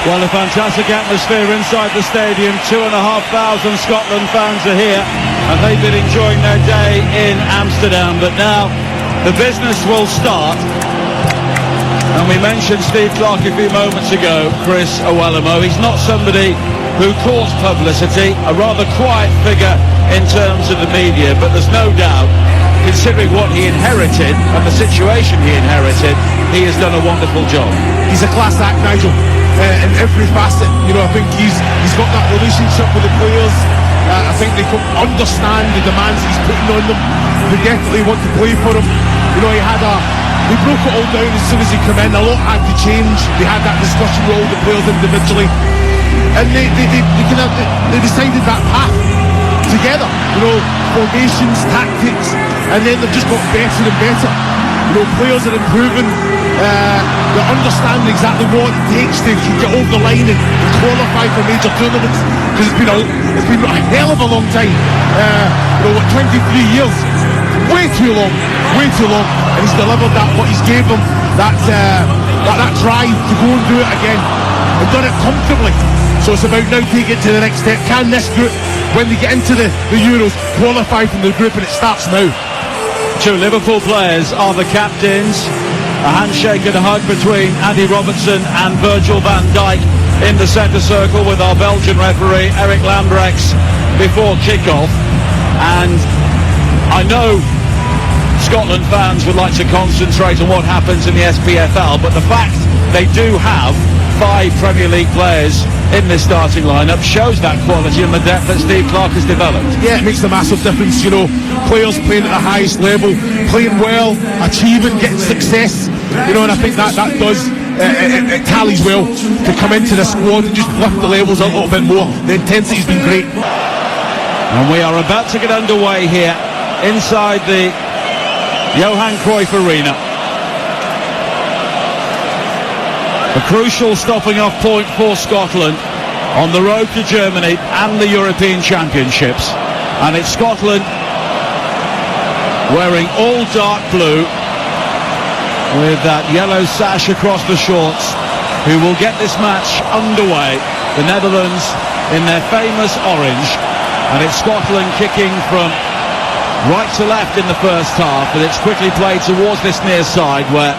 Well, a fantastic atmosphere inside the stadium. 2,500 Scotland fans are here, and they've been enjoying their day in Amsterdam. But now the business will start. And we mentioned Steve Clarke a few moments ago, Chris Iwelumo. He's not somebody who courts publicity, a rather quiet figure in terms of the media, but there's no doubt, considering what he inherited and the situation he inherited, he has done a wonderful job. He's a class act, Nigel, in every facet. You know, I think he's got that relationship with the players. I think they understand the demands he's putting on them. They definitely want to play for him. You know, they broke it all down as soon as he came in. A lot had to change. They had that discussion with all the players individually, and they decided that path together. You know, formations, tactics, and then they've just got better and better. You know, players are improving. They understand exactly what it takes to get over the line and qualify for major tournaments, because it's been a hell of a long time. You know, 23 years, way too long, and he's delivered that, what he's gave them, that drive to go and do it again, and done it comfortably. So it's about now taking it to the next step. Can this group, when they get into the Euros, qualify from the group? And it starts now. Two Liverpool players are the captains. A handshake and a hug between Andy Robertson and Virgil van Dijk in the centre circle, with our Belgian referee Eric Lambrechts before kick-off. And I know Scotland fans would like to concentrate on what happens in the SPFL, but the fact they do have 5 Premier League players in this starting lineup shows that quality and the depth that Steve Clarke has developed. Yeah, it makes a massive difference. You know, players playing at the highest level, playing well, achieving, getting success. You know, and I think that does it tallies well to come into the squad and just lift the levels a little bit more. The intensity's been great. And we are about to get underway here inside the Johan Cruyff Arena. A crucial stopping off point for Scotland on the road to Germany and the European Championships. And it's Scotland wearing all dark blue with that yellow sash across the shorts, who will get this match underway. The Netherlands in their famous orange, and it's Scotland kicking from right to left in the first half, but it's quickly played towards this near side where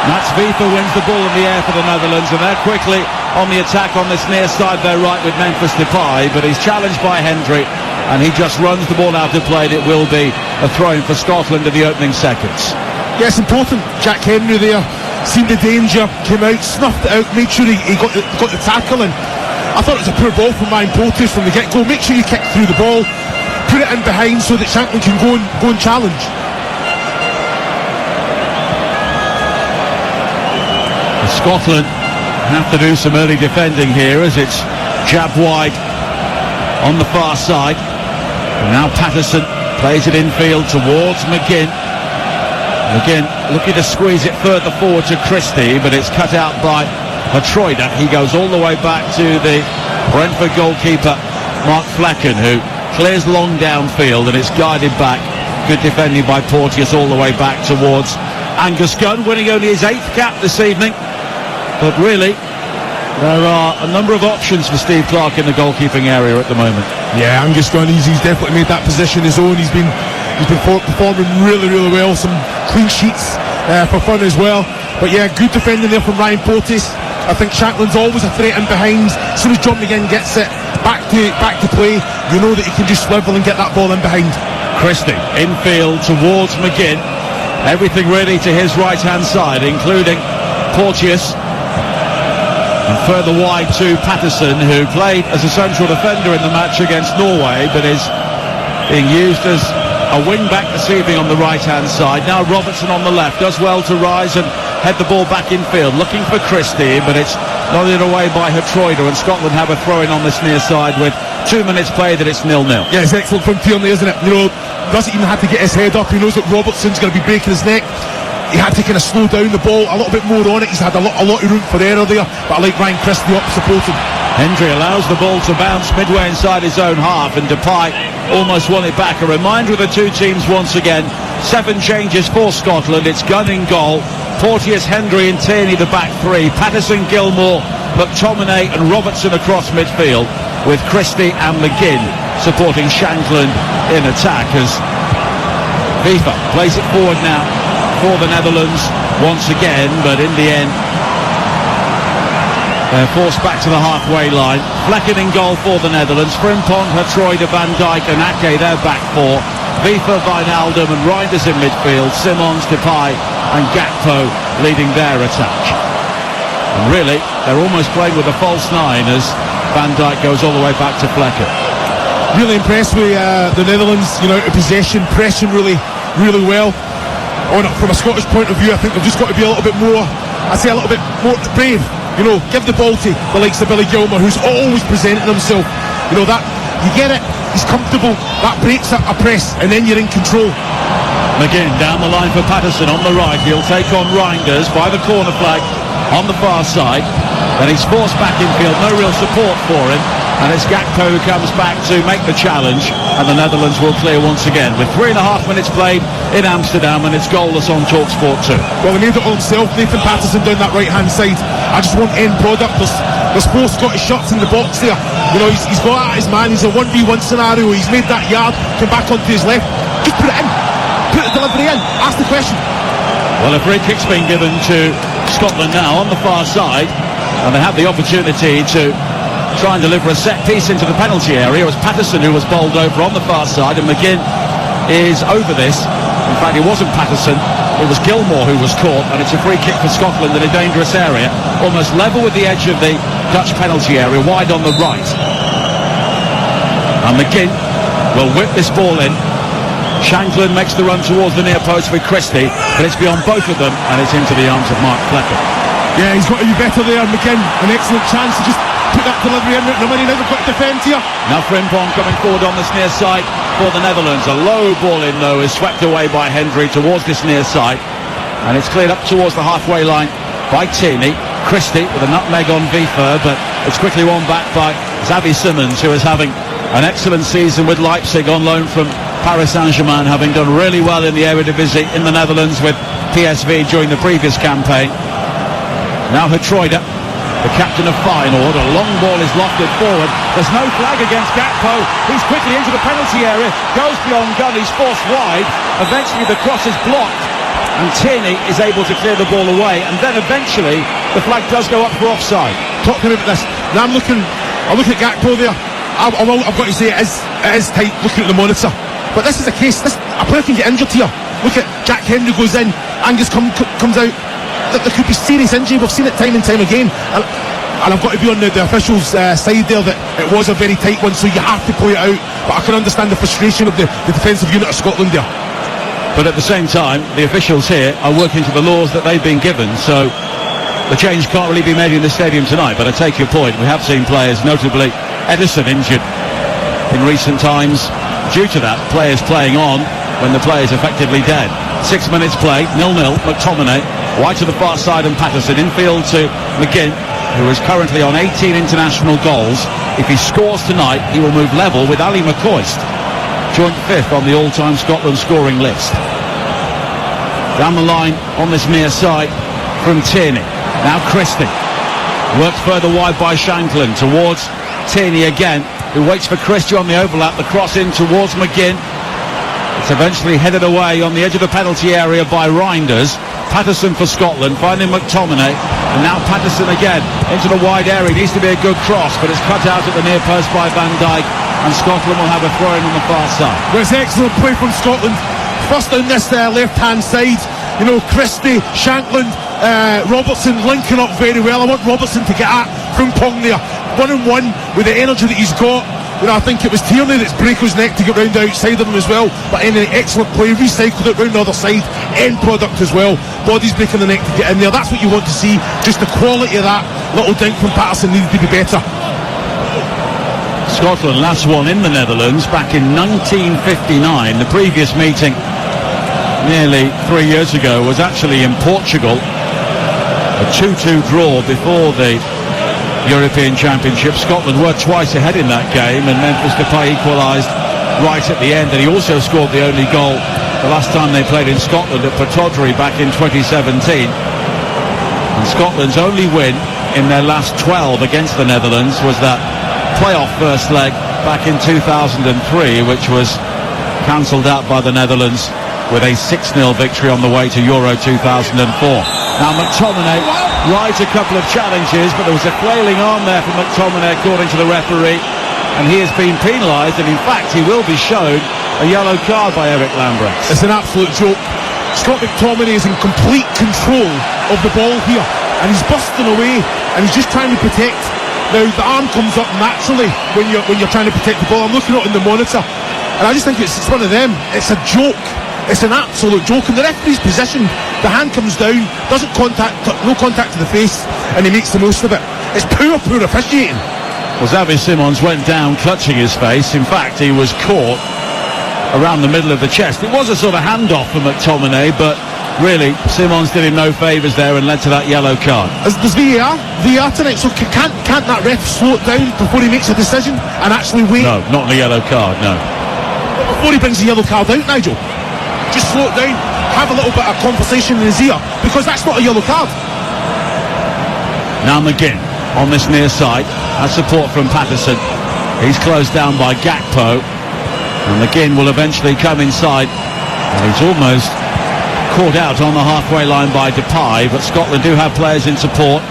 Mats Wiefer wins the ball in the air for the Netherlands, and they're quickly on the attack on this near side, they're right, with Memphis Depay, but he's challenged by Hendry, and he just runs the ball out of play, and it will be a throw-in for Scotland in the opening seconds. Yeah, it's important. Jack Hendry there, seen the danger, came out, snuffed it out, made sure he got the tackle, and I thought it was a poor ball from Ryan Porteous from the get-go. Make sure you kick through the ball, put it in behind so that Shankland can go and challenge. Scotland have to do some early defending here as it's jabbed wide on the far side. And now Patterson plays it infield towards McGinn. McGinn looking to squeeze it further forward to Christie, but it's cut out by Troida. He goes all the way back to the Brentford goalkeeper Mark Flecken, who clears long downfield, and it's guided back. Good defending by Porteous all the way back towards Angus Gunn, winning only his 8th cap this evening. But really, there are a number of options for Steve Clarke in the goalkeeping area at the moment. Yeah, Angus Gunn, he's definitely made that position his own. He's been performing really, really well. Some clean sheets for fun as well. But yeah, good defending there from Ryan Porteous. I think Shankland's always a threat in behind. As soon as John McGinn gets it back to play, you know that he can just swivel and get that ball in behind. Christie infield towards McGinn. Everything really to his right-hand side, including Porteous. And further wide to Patterson, who played as a central defender in the match against Norway, but is being used as a wing-back this evening on the right-hand side. Now Robertson on the left, does well to rise and head the ball back infield, looking for Christie, but it's nodded away by Troida, and Scotland have a throw-in on this near side with 2 minutes played, and it's 0-0. Yeah, it's excellent from Tierney, isn't it? You know, doesn't even have to get his head up. He knows that Robertson's going to be breaking his neck. He had to kind of slow down the ball a little bit more on it. He's had a lot of room for error there, but I like Ryan Christie up supporting. Hendry allows the ball to bounce midway inside his own half, and Depay almost won it back. A reminder of the two teams once again. 7 changes for Scotland. It's Gunn in goal, Porteous, Hendry and Tierney the back 3, Patterson, Gilmore McTominay and Robertson across midfield, with Christie and McGinn supporting Shankland in attack, as FIFA plays it forward now for the Netherlands once again, but in the end they're forced back to the halfway line. Flekken in goal for the Netherlands. Frimpong, Haatroyd, Van Dijk and Ake, their back four. FIFA, Wijnaldum and Reinders in midfield. Simons, Depay and Gakpo leading their attack. And really, they're almost playing with a false nine as Van Dijk goes all the way back to Flekken. Really impressed with the Netherlands, out of possession, pressing really well. From a Scottish point of view, I think they've just got to be a little bit more, a little bit more brave. Give the ball to the likes of Billy Gilmour, who's always presenting himself. That you get it, he's comfortable, that breaks up a press, and then you're in control. McGinn down the line for Patterson on the right. He'll take on Reinders by the corner flag on the far side. Then he's forced back infield, no real support for him. And it's Gakpo who comes back to make the challenge, and the Netherlands will clear once again with 3.5 minutes played in Amsterdam, and it's goalless on TalkSport 2. Well, he made it all himself, Nathan Patterson down that right hand side. I just want end product. There's 4 Scottish shots in the box there. He's got at his man. He's a 1v1 scenario. He's made that yard, come back onto his left, just put it in, put the delivery in, ask the question. Well, a free kick's been given to Scotland now on the far side, and they have the opportunity to try and deliver a set piece into the penalty area. It was Patterson who was bowled over on the far side, and McGinn is over this. In fact, it wasn't Patterson, it was Gilmour who was caught, and it's a free kick for Scotland in a dangerous area, almost level with the edge of the Dutch penalty area, wide on the right. And McGinn will whip this ball in. Shankland makes the run towards the near post with Christie, but it's beyond both of them, and it's into the arms of Mark Flekken. Yeah, he's got to be better there, McGinn. An excellent chance to just put that delivery in. The money now they've got to defend here. Now Frimpong coming forward on this near side for the Netherlands. A low ball in though is swept away by Hendry towards this near side, and it's cleared up towards the halfway line by Tierney. Christie with a nutmeg on Wiefer, but it's quickly won back by Xavi Simons, who is having an excellent season with Leipzig on loan from Paris Saint-Germain, having done really well in the Eredivisie in the Netherlands with PSV during the previous campaign. Now Haatroyd, the captain of Feyenoord. A long ball is lofted forward. There's no flag against Gakpo. He's quickly into the penalty area, goes beyond gun, he's forced wide. Eventually the cross is blocked, and Tierney is able to clear the ball away, and then eventually the flag does go up for offside. Talk to me about this. Now I'm looking at Gakpo there. I've got to say it is tight looking at the monitor. But this is a case, a player can get injured here. Look at Jack Hendry goes in, Angus comes out. There could be serious injury. We've seen it time and time again. And I've got to be on the officials' side there that it was a very tight one, so you have to play it out. But I can understand the frustration of the defensive unit of Scotland there. But at the same time, the officials here are working to the laws that they've been given, so the change can't really be made in the stadium tonight. But I take your point. We have seen players, notably Ederson, injured in recent times due to that. Players playing on when the play is effectively dead. 6 minutes played, 0-0. McTominay wide to the far side, and Patterson infield to McGinn, who is currently on 18 international goals. If he scores tonight, he will move level with Ali McCoist, joint 5th on the all-time Scotland scoring list. Down the line on this near side from Tierney. Now Christie worked further wide by Shankland towards Tierney again, who waits for Christie on the overlap. The cross in towards McGinn. It's eventually headed away on the edge of the penalty area by Reinders. Patterson for Scotland, finding McTominay, and now Patterson again into the wide area. It needs to be a good cross, but it's cut out at the near post by Van Dijk, and Scotland will have a throw-in on the far side. Well, it's excellent play from Scotland. First down this left-hand side, Christie, Shankland, Robertson linking up very well. I want Robertson to get at Frimpong there, 1-on-1 with the energy that he's got. I think it was Tierney that's break his neck to get round the outside of him as well, but in an excellent play, recycled it round the other side, end product as well. Bodies breaking the neck to get in there. That's what you want to see. Just the quality of that little dink from Patterson needed to be better. Scotland last won in the Netherlands back in 1959. The previous meeting nearly 3 years ago was actually in Portugal. A 2-2 draw before the European Championship. Scotland were twice ahead in that game, and Memphis Depay equalised right at the end, and he also scored the only goal the last time they played in Scotland at Pittodrie back in 2017. And Scotland's only win in their last 12 against the Netherlands was that playoff first leg back in 2003, which was cancelled out by the Netherlands with a 6-0 victory on the way to Euro 2004. Now McTominay rides a couple of challenges, but there was a flailing arm there from McTominay according to the referee, and he has been penalised, and in fact he will be shown a yellow card by Eric Lambrecht. It's an absolute joke. Scott McTominay is in complete control of the ball here, and he's busting away, and he's just trying to protect. Now the arm comes up naturally when you're trying to protect the ball. I'm looking at it in the monitor, and I just think it's one of them. It's a joke. It's an absolute joke. And the referee's position, the hand comes down, doesn't no contact to the face, and he makes the most of it. It's poor officiating. Well, Xavi Simons went down clutching his face. In fact, he was caught around the middle of the chest. It was a sort of handoff for McTominay, but really Simons did him no favours there and led to that yellow card. There's VAR tonight, so can't that ref slow it down before he makes a decision and actually wait? No, not in a yellow card, no. Before he brings the yellow card out, Nigel, just slow it down, have a little bit of conversation in his ear, because that's not a yellow card. Now McGinn on this near side has support from Patterson. He's closed down by Gakpo, and McGinn will eventually come inside, and he's almost caught out on the halfway line by Depay, but Scotland do have players in support.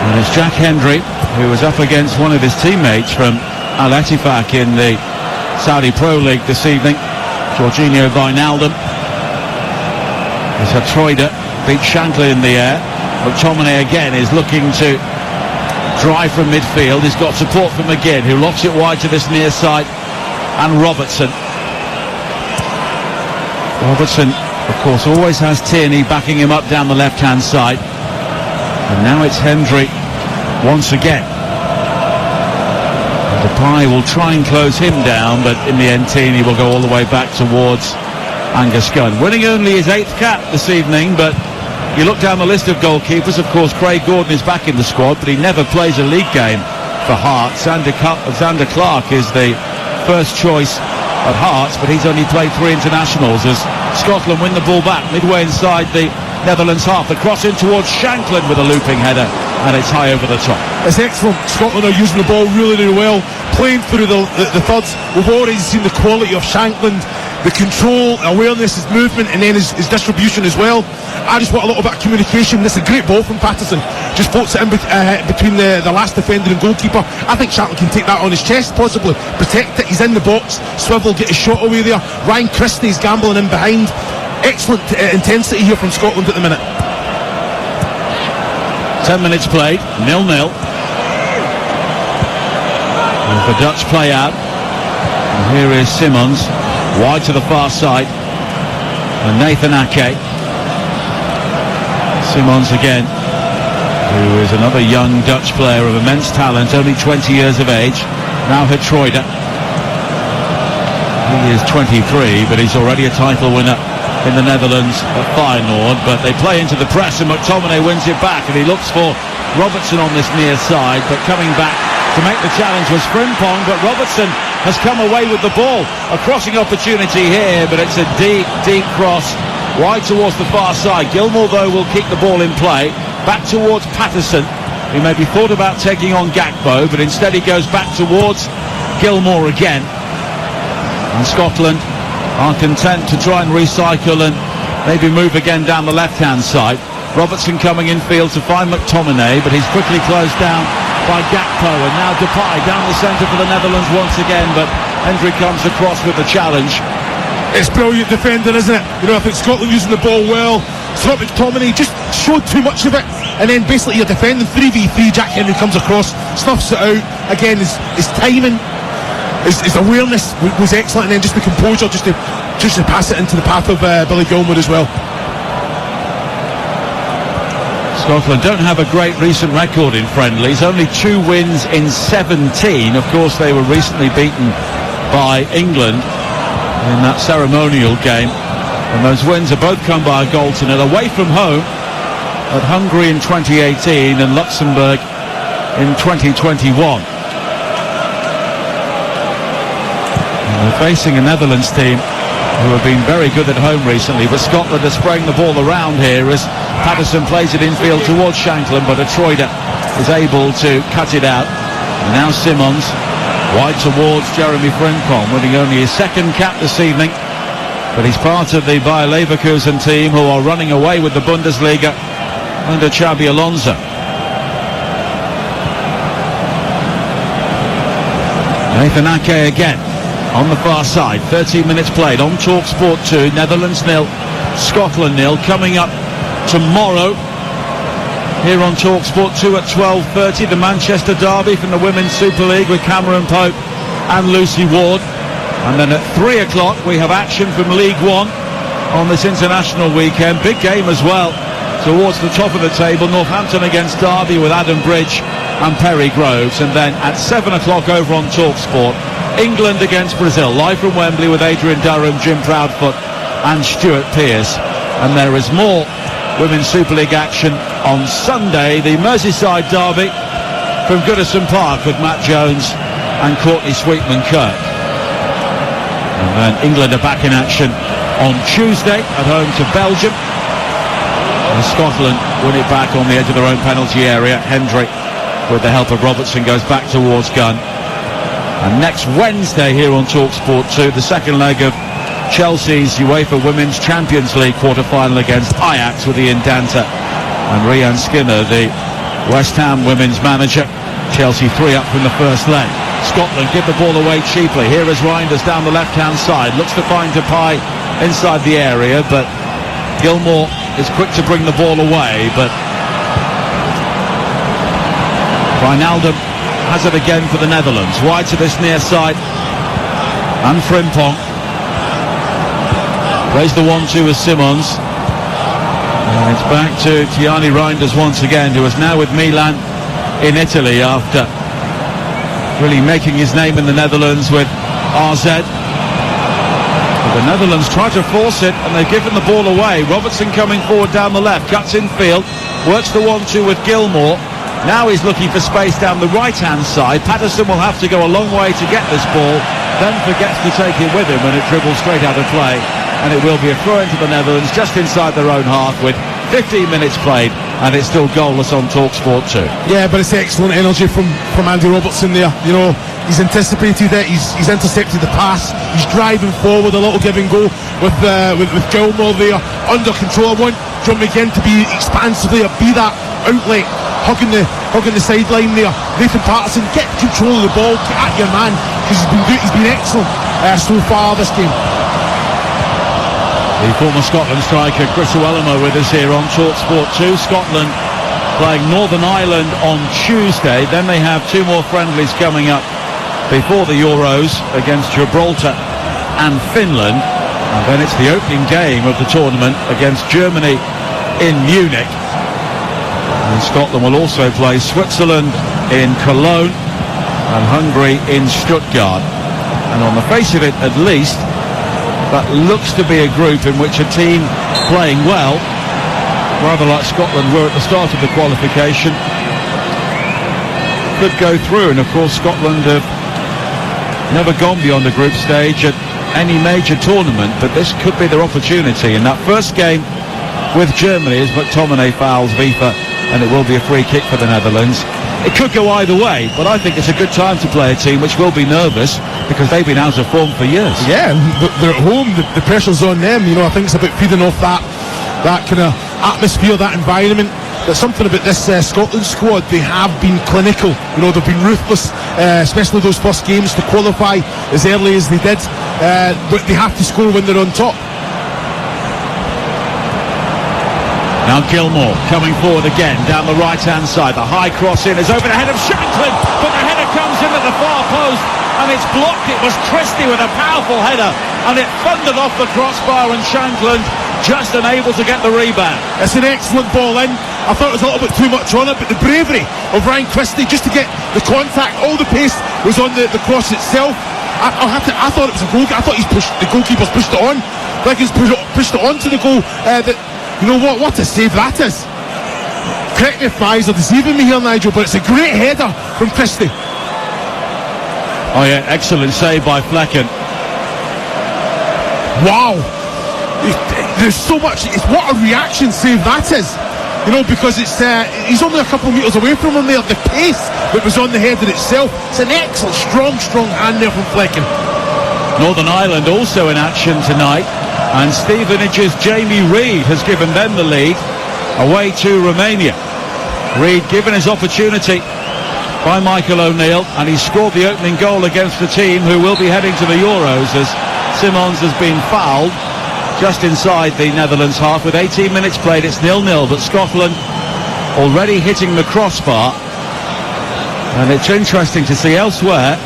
And it's Jack Hendry, who was up against one of his teammates from Al Ettifaq in the Saudi Pro League this evening, Jorginho Wijnaldum. As Troida beat Shankland in the air. McTominay again is looking to drive from midfield. He's got support from McGinn, who lofts it wide to this near side, and Robertson. Robertson, of course, always has Tierney backing him up down the left-hand side. And now it's Hendry once again. Depay will try and close him down, but in the end Tierney will go all the way back towards Angus Gunn. Winning only his 8th cap this evening, but you look down the list of goalkeepers, of course Craig Gordon is back in the squad, but he never plays a league game for Hearts. Zander Clark is the first choice at Hearts, but he's only played 3 internationals as Scotland win the ball back midway inside the Netherlands half. The cross in towards Shankland with a looping header, and it's high over the top. It's excellent. Scotland are using the ball really well, playing through the thirds. We've already seen the quality of Shankland, the control, awareness, his movement, and then his distribution as well. I just want a little bit of communication. This is a great ball from Patterson. Just floats it in between the last defender and goalkeeper. I think Shankland can take that on his chest, possibly protect it. He's in the box. Swivel, get his shot away there. Ryan Christie's gambling in behind. Excellent intensity here from Scotland at the minute. 10 minutes played, 0-0. As the Dutch play out, and here is Simons wide to the far side, and Nathan Ake. Simons again, who is another young Dutch player of immense talent, only 20 years of age. Now Troida. He is 23, but he's already a title winner in the Netherlands at Feyenoord, but they play into the press and McTominay wins it back, and he looks for Robertson on this near side, but coming back to make the challenge was Frimpong, but Robertson has come away with the ball. A crossing opportunity here, but it's a deep cross wide towards the far side. Gilmour though will keep the ball in play, back towards Patterson, who maybe thought about taking on Gakpo, but instead he goes back towards Gilmour again, and Scotland are content to try and recycle and maybe move again down the left-hand side. Robertson coming in field to find McTominay, but he's quickly closed down by Gakpo, and now Depay down the centre for the Netherlands once again, but Hendry comes across with the challenge. It's brilliant defending, isn't it? You know, I think Scotland using the ball well. Scott McTominay just showed too much of it, and then basically you're defending 3v3. Jack Hendry comes across, snuffs it out. Again, his timing, his awareness was excellent, and then just the composure just to pass it into the path of Billy Gilmour as well. Scotland don't have a great recent record in friendlies, only 2 wins in 17. Of course, they were recently beaten by England in that ceremonial game, and those wins have both come by a goal to nil. Away from home at Hungary in 2018 and Luxembourg in 2021. We're facing a Netherlands team who have been very good at home recently, but Scotland are spraying the ball around here as Patterson plays it infield towards Shankland, but Atroida is able to cut it out. And now Simons wide towards Jeremy Frimpong, winning only his second cap this evening, but he's part of the Bayer Leverkusen team who are running away with the Bundesliga under Xabi Alonso. Nathan Ake again on the far side. 13 minutes played on TalkSport 2. Netherlands 0, Scotland 0. Coming up tomorrow here on TalkSport 2 at 12:30, the Manchester Derby from the Women's Super League with Cameron Pope and Lucy Ward. And then at 3 o'clock we have action from League One on this international weekend. Big game as well towards the top of the table. Northampton against Derby with Adam Bridge and Perry Groves. And then at 7 o'clock over on TalkSport, England against Brazil, live from Wembley with Adrian Durham, Jim Proudfoot and Stuart Pearce. And there is more Women's Super League action on Sunday, the Merseyside Derby from Goodison Park with Matt Jones and Courtney Sweetman-Kirk. And then England are back in action on Tuesday at home to Belgium. And Scotland win it back on the edge of their own penalty area. Hendry, with the help of Robertson, goes back towards Gunn. And next Wednesday here on TalkSport 2, the second leg of Chelsea's UEFA Women's Champions League quarter-final against Ajax with Ian Danta and Rhian Skinner, the West Ham women's manager. Chelsea 3 up from the first leg. Scotland give the ball away cheaply. Here is Reinders down the left-hand side. Looks to find Depay inside the area, but Gilmour is quick to bring the ball away. But Wijnaldum has it again for the Netherlands. Wide to this near side. And Frimpong plays the 1-2 with Simons. And it's back to Tiani Reinders once again, who is now with Milan in Italy after really making his name in the Netherlands with RZ. But the Netherlands try to force it and they've given the ball away. Robertson coming forward down the left, cuts in field, works the 1-2 with Gilmour. Now he's looking for space down the right-hand side. Patterson will have to go a long way to get this ball, then forgets to take it with him and it dribbles straight out of play. And it will be a throw into the Netherlands just inside their own half with 15 minutes played, and it's still goalless on TalkSport 2. Yeah, but it's excellent energy from Andy Robertson there. You know, he's anticipated it, he's intercepted the pass, he's driving forward, a little give and go with Gilmour there under control. I want John McGinn to be expansively, be that outlet, hugging the sideline there. Nathan Patterson, get control of the ball, get at your man, because he's been excellent so far this game. The former Scotland striker Chris Uelemo with us here on TalkSport 2. Scotland playing Northern Ireland on Tuesday. Then they have 2 more friendlies coming up before the Euros against Gibraltar and Finland. And then it's the opening game of the tournament against Germany in Munich. And Scotland will also play Switzerland in Cologne and Hungary in Stuttgart. And on the face of it, at least, that looks to be a group in which a team playing well, rather like Scotland were at the start of the qualification, could go through. And of course Scotland have never gone beyond the group stage at any major tournament, but this could be their opportunity. In that first game with Germany, as McTominay fouls Vifa, and it will be a free kick for the Netherlands. It could go either way, but I think it's a good time to play a team which will be nervous because they've been out of form for years. Yeah, they're at home, the pressure's on them. You know, I think it's about feeding off that kind of atmosphere, that environment. There's something about this Scotland squad. They have been clinical. You know, they've been ruthless, especially those first games to qualify as early as they did. But they have to score when they're on top. Now Gilmour coming forward again down the right-hand side. The high cross in is over the head of Shankland, but the header comes in at the far post and it's blocked. It was Christie with a powerful header and it thundered off the crossbar and Shankland just unable to get the rebound. It's an excellent ball in. I thought it was a little bit too much on it, but the bravery of Ryan Christie just to get the contact, all the pace was on the cross itself. I thought it was a goal. I thought the goalkeeper's pushed it on. Like he's pushed it onto the goal. You know what a save that is. Correct me if my eyes are deceiving me here, Nigel, but it's a great header from Christie. Oh yeah, excellent save by Flecken. Wow. There's so much. What a reaction save that is. You know, because he's only a couple of metres away from him there. The pace that was on the header itself. It's an excellent, strong hand there from Flecken. Northern Ireland also in action tonight, and Stevenage's Jamie Reid has given them the lead away to Romania. Reid given his opportunity by Michael O'Neill, and he scored the opening goal against the team who will be heading to the Euros, as Simons has been fouled just inside the Netherlands half. With 18 minutes played, it's 0-0, but Scotland already hitting the crossbar. And it's interesting to see elsewhere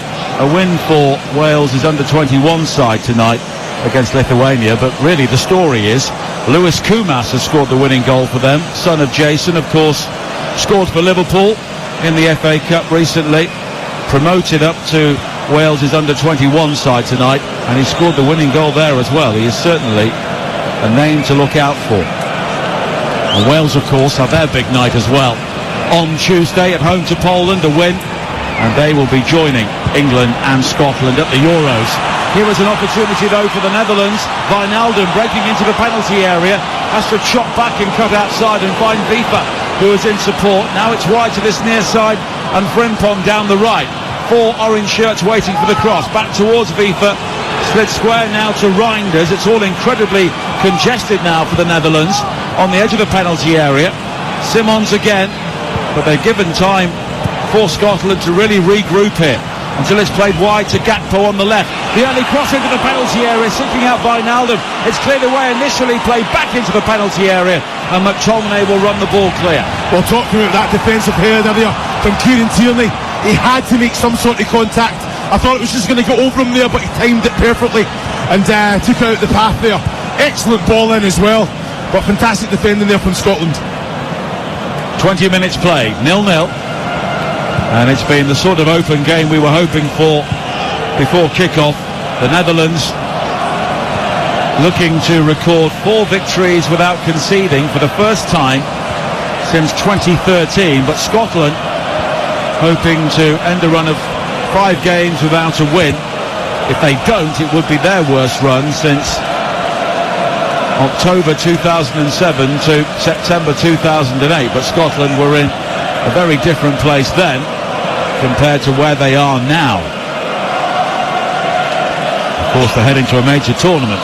a win for Wales' under-21 side tonight against Lithuania, but really the story is Lewis Koumas has scored the winning goal for them. Son of Jason, of course, scored for Liverpool in the FA Cup recently, promoted up to Wales' under-21 side tonight, and he scored the winning goal there as well. He is certainly a name to look out for. And Wales, of course, have their big night as well on Tuesday at home to Poland, a win, and they will be joining England and Scotland at the Euros. Here is an opportunity though for the Netherlands. Wijnaldum breaking into the penalty area, has to chop back and cut outside and find Vifa, who is in support. Now it's wide to this near side and Frimpong down the right. 4 orange shirts waiting for the cross, back towards Vifa, slid square now to Reinders. It's all incredibly congested now for the Netherlands on the edge of the penalty area. Simons again, but they've given time for Scotland to really regroup here until it's played wide to Gakpo on the left. The early cross into the penalty area, sinking out Wijnaldum. It's cleared away initially, played back into the penalty area, and McTominay will run the ball clear. Well, talking about that defensive header there from Kieran Tierney, he had to make some sort of contact. I thought it was just going to go over him there, but he timed it perfectly and took out the path there. Excellent ball in as well, but fantastic defending there from Scotland. 20 minutes played, 0-0, and it's been the sort of open game we were hoping for before kick-off. The Netherlands looking to record 4 victories without conceding for the first time since 2013, but Scotland hoping to end a run of 5 games without a win. If they don't, it would be their worst run since October 2007 to September 2008, but Scotland were in a very different place then compared to where they are now. Of course, they're heading to a major tournament.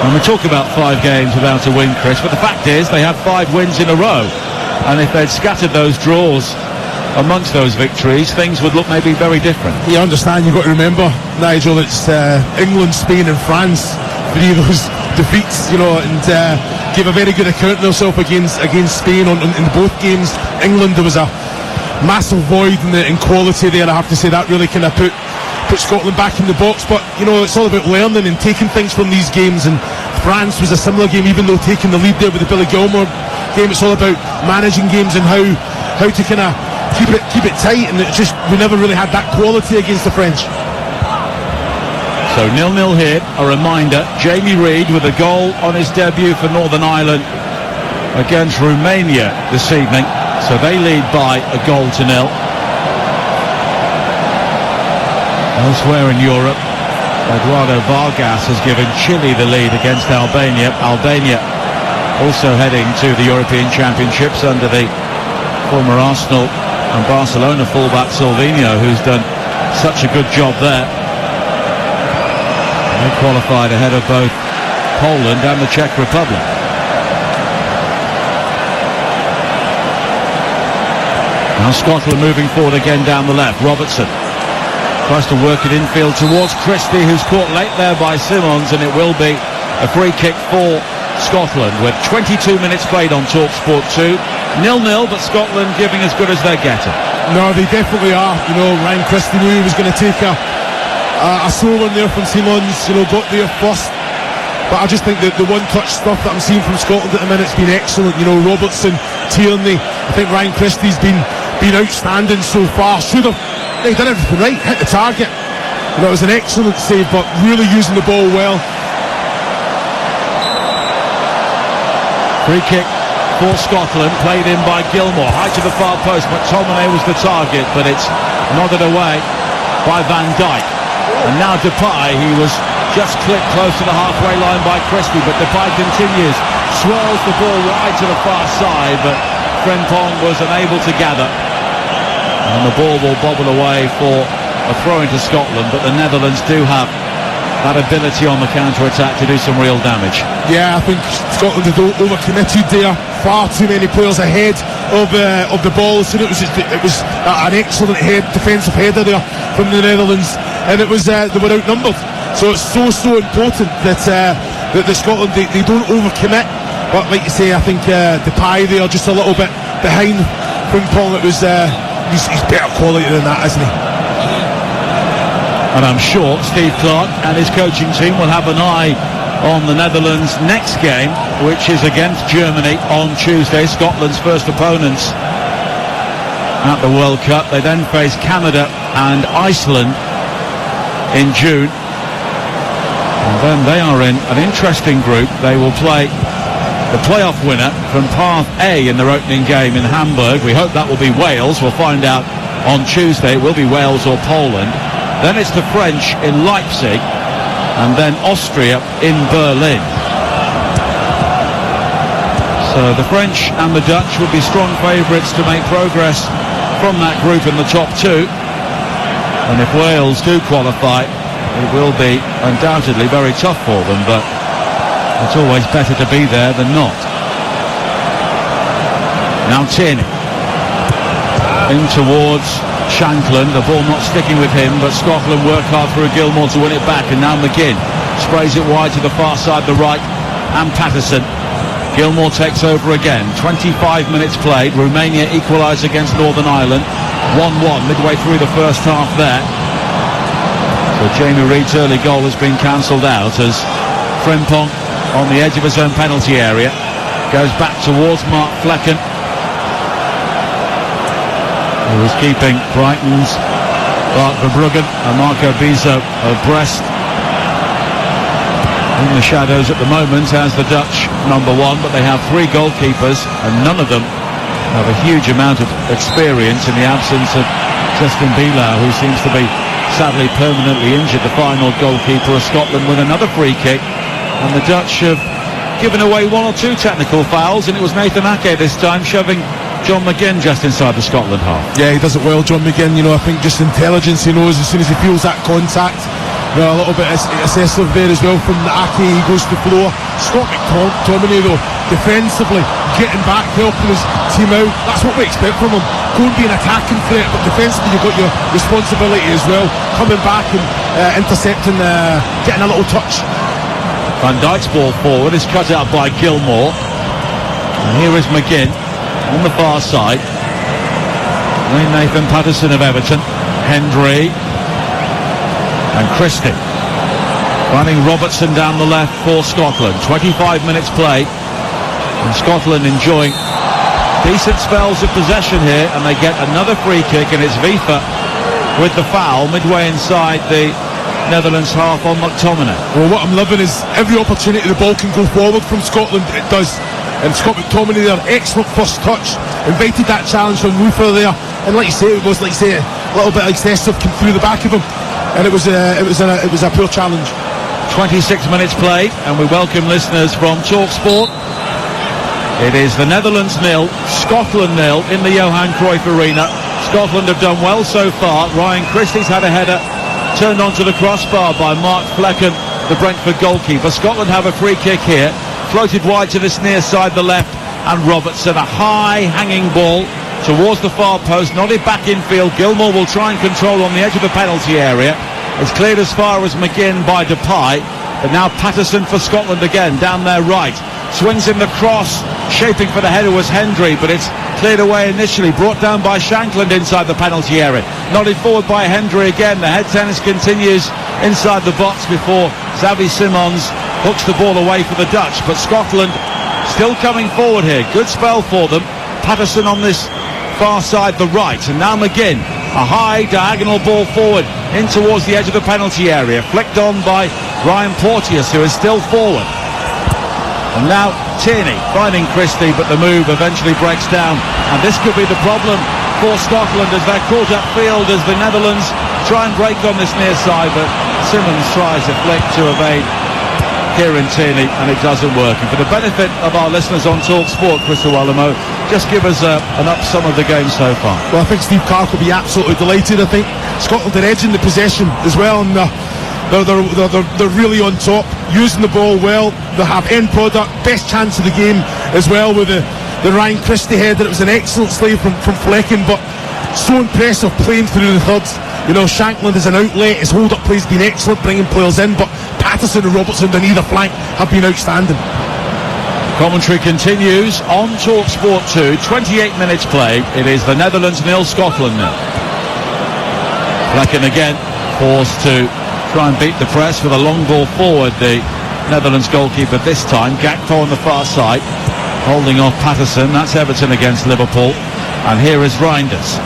And we talk about 5 games without a win, Chris, but the fact is they have 5 wins in a row. And if they'd scattered those draws amongst those victories, things would look maybe very different. You understand, you've got to remember, Nigel, it's England, Spain and France, 3 of those defeats, you know, and gave a very good account of themselves against Spain in both games. England, there was a massive void in quality there. I have to say that really kind of put Scotland back in the box, but you know, it's all about learning and taking things from these games. And France was a similar game, even though taking the lead there with the Billy Gilmore game. It's all about managing games and how to kind of keep it tight, and it's just, we never really had that quality against the French. So 0-0 here. A reminder, Jamie Reid with a goal on his debut for Northern Ireland against Romania this evening, so they lead by a goal to 0. Elsewhere in Europe, Eduardo Vargas has given Chile the lead against Albania. Albania also heading to the European Championships under the former Arsenal and Barcelona fullback Silvinho, who's done such a good job there. They qualified ahead of both Poland and the Czech Republic. Now Scotland moving forward again down the left. Robertson tries to work it infield towards Christie, who's caught late there by Simons, and it will be a free kick for Scotland with 22 minutes played on TalkSport 2. 0-0, but Scotland giving as good as they're getting. No, they definitely are. You know, Ryan Christie knew he was going to take a slow one there from Simons, you know, got there first. But I just think that the one-touch stuff that I'm seeing from Scotland at the minute's been excellent. You know, Robertson, Tierney, I think Ryan Christie's been outstanding so far. They did everything right, hit the target. You know, it was an excellent save, but really using the ball well. Free kick for Scotland, played in by Gilmore, high to the far post. McTominay was the target, but it's nodded away by Van Dijk. And now Depay, he was just clipped close to the halfway line by Christie, but Depay continues, swirls the ball wide to the far side, but Frimpong was unable to gather. And the ball will bobble away for a throw into Scotland, but the Netherlands do have that ability on the counter-attack to do some real damage. Yeah, I think Scotland had overcommitted there. Far too many players ahead of the ball. So it was an excellent defensive header there from the Netherlands, and it was they were outnumbered. So it's so important that Scotland they don't overcommit. But like you say, I think Depay there just a little bit behind Frimpong. It was he's better quality than that, isn't he? And I'm sure Steve Clarke and his coaching team will have an eye on the Netherlands' next game, which is against Germany on Tuesday, Scotland's first opponents at the World Cup. They then face Canada and Iceland in June. And then they are in an interesting group. They will play the playoff winner from Path A in their opening game in Hamburg. We hope that will be Wales. We'll find out on Tuesday. It will be Wales or Poland. Then it's the French in Leipzig, and then Austria in Berlin. So the French and the Dutch would be strong favourites to make progress from that group in the top two. And if Wales do qualify, it will be undoubtedly very tough for them, but it's always better to be there than not. Now Tierney in towards Shankland, the ball not sticking with him, but Scotland work hard through Gilmour to win it back, and now McGinn sprays it wide to the far side, the right, and Patterson. Gilmour takes over again. 25 minutes played. Romania equalise against Northern Ireland. 1-1 midway through the first half there. So Jamie Reid's early goal has been cancelled out as Frimpong on the edge of his own penalty area goes back towards Mark Flekken, who was keeping Brighton's Bart Verbruggen and Marco Bizzo of Brest in the shadows at the moment as the Dutch number one, but they have three goalkeepers and none of them have a huge amount of experience in the absence of Tristan Bilau, who seems to be sadly permanently injured, the final goalkeeper of Scotland, with another free kick. And the Dutch have given away one or two technical fouls, and it was Nathan Ake this time shoving John McGinn just inside the Scotland half. Yeah, he does it well, John McGinn. I think just intelligence. He knows as soon as he feels that contact. A little bit excessive there as well from the Ake. He goes to the floor. Scott McTominay though, defensively getting back, helping his team out. That's what we expect from him. Go and be an attacking threat, but defensively you've got your responsibility as well. Coming back and intercepting, getting a little touch. Van Dijk's ball forward is cut out by Gilmour. And here is McGinn on the far side. Nathan Patterson of Everton, Hendry and Christie running Robertson down the left for Scotland. 25 minutes played and Scotland enjoying decent spells of possession here, and they get another free kick, and it's Vifa with the foul midway inside the Netherlands half on McTominay. Well, what I'm loving is every opportunity the ball can go forward from Scotland, it does. And Scott McTominay there, excellent first touch, invited that challenge from Rufer there, and like you say, it was a little bit excessive, came through the back of him, and it was a poor challenge. 26 minutes played, and we welcome listeners from TalkSport. It is the Netherlands 0, Scotland 0 in the Johan Cruyff Arena. Scotland have done well so far. Ryan Christie's had a header turned onto the crossbar by Mark Flekken, the Brentford goalkeeper. Scotland have a free kick here, floated wide to this near side, the left, and Robertson, a high hanging ball towards the far post, nodded back infield. Gilmour will try and control on the edge of the penalty area. It's cleared as far as McGinn by Depay, but now Patterson for Scotland again, down their right. Swings in the cross, shaping for the header was Hendry, but it's cleared away initially, brought down by Shankland inside the penalty area. Nodded forward by Hendry again. The head tennis continues inside the box before Xavi Simons hooks the ball away for the Dutch, but Scotland still coming forward here. Good spell for them. Patterson on this far side, the right, and now McGinn, a high diagonal ball forward in towards the edge of the penalty area, flicked on by Ryan Porteous, who is still forward. And now Tierney finding Christie, but the move eventually breaks down, and this could be the problem for Scotland as they're caught upfield as the Netherlands try and break on this near side, but Simmons tries a flick to evade Kieran Tierney, and it doesn't work. And for the benefit of our listeners on Talk Sport, Crystal Alamo, just give us an up-sum of the game so far. Well, I think Steve Clarke will be absolutely delighted. I think Scotland are edging the possession as well, and they're really on top, using the ball well. They have end product, best chance of the game as well with the Ryan Christie header. It was an excellent slave from Flecken, but so impressive playing through the thirds. You know, Shankland is an outlet, his hold-up play has been excellent, bringing players in, but Patterson and Robertson on either flank have been outstanding. Commentary continues on Talk Sport 2, 28 minutes played. It is the Netherlands 0, Scotland 0. Flecken again forced to try and beat the press with a long ball forward. The Netherlands goalkeeper this time, Gakpo on the far side, holding off Patterson. That's Everton against Liverpool. And here is Reinders.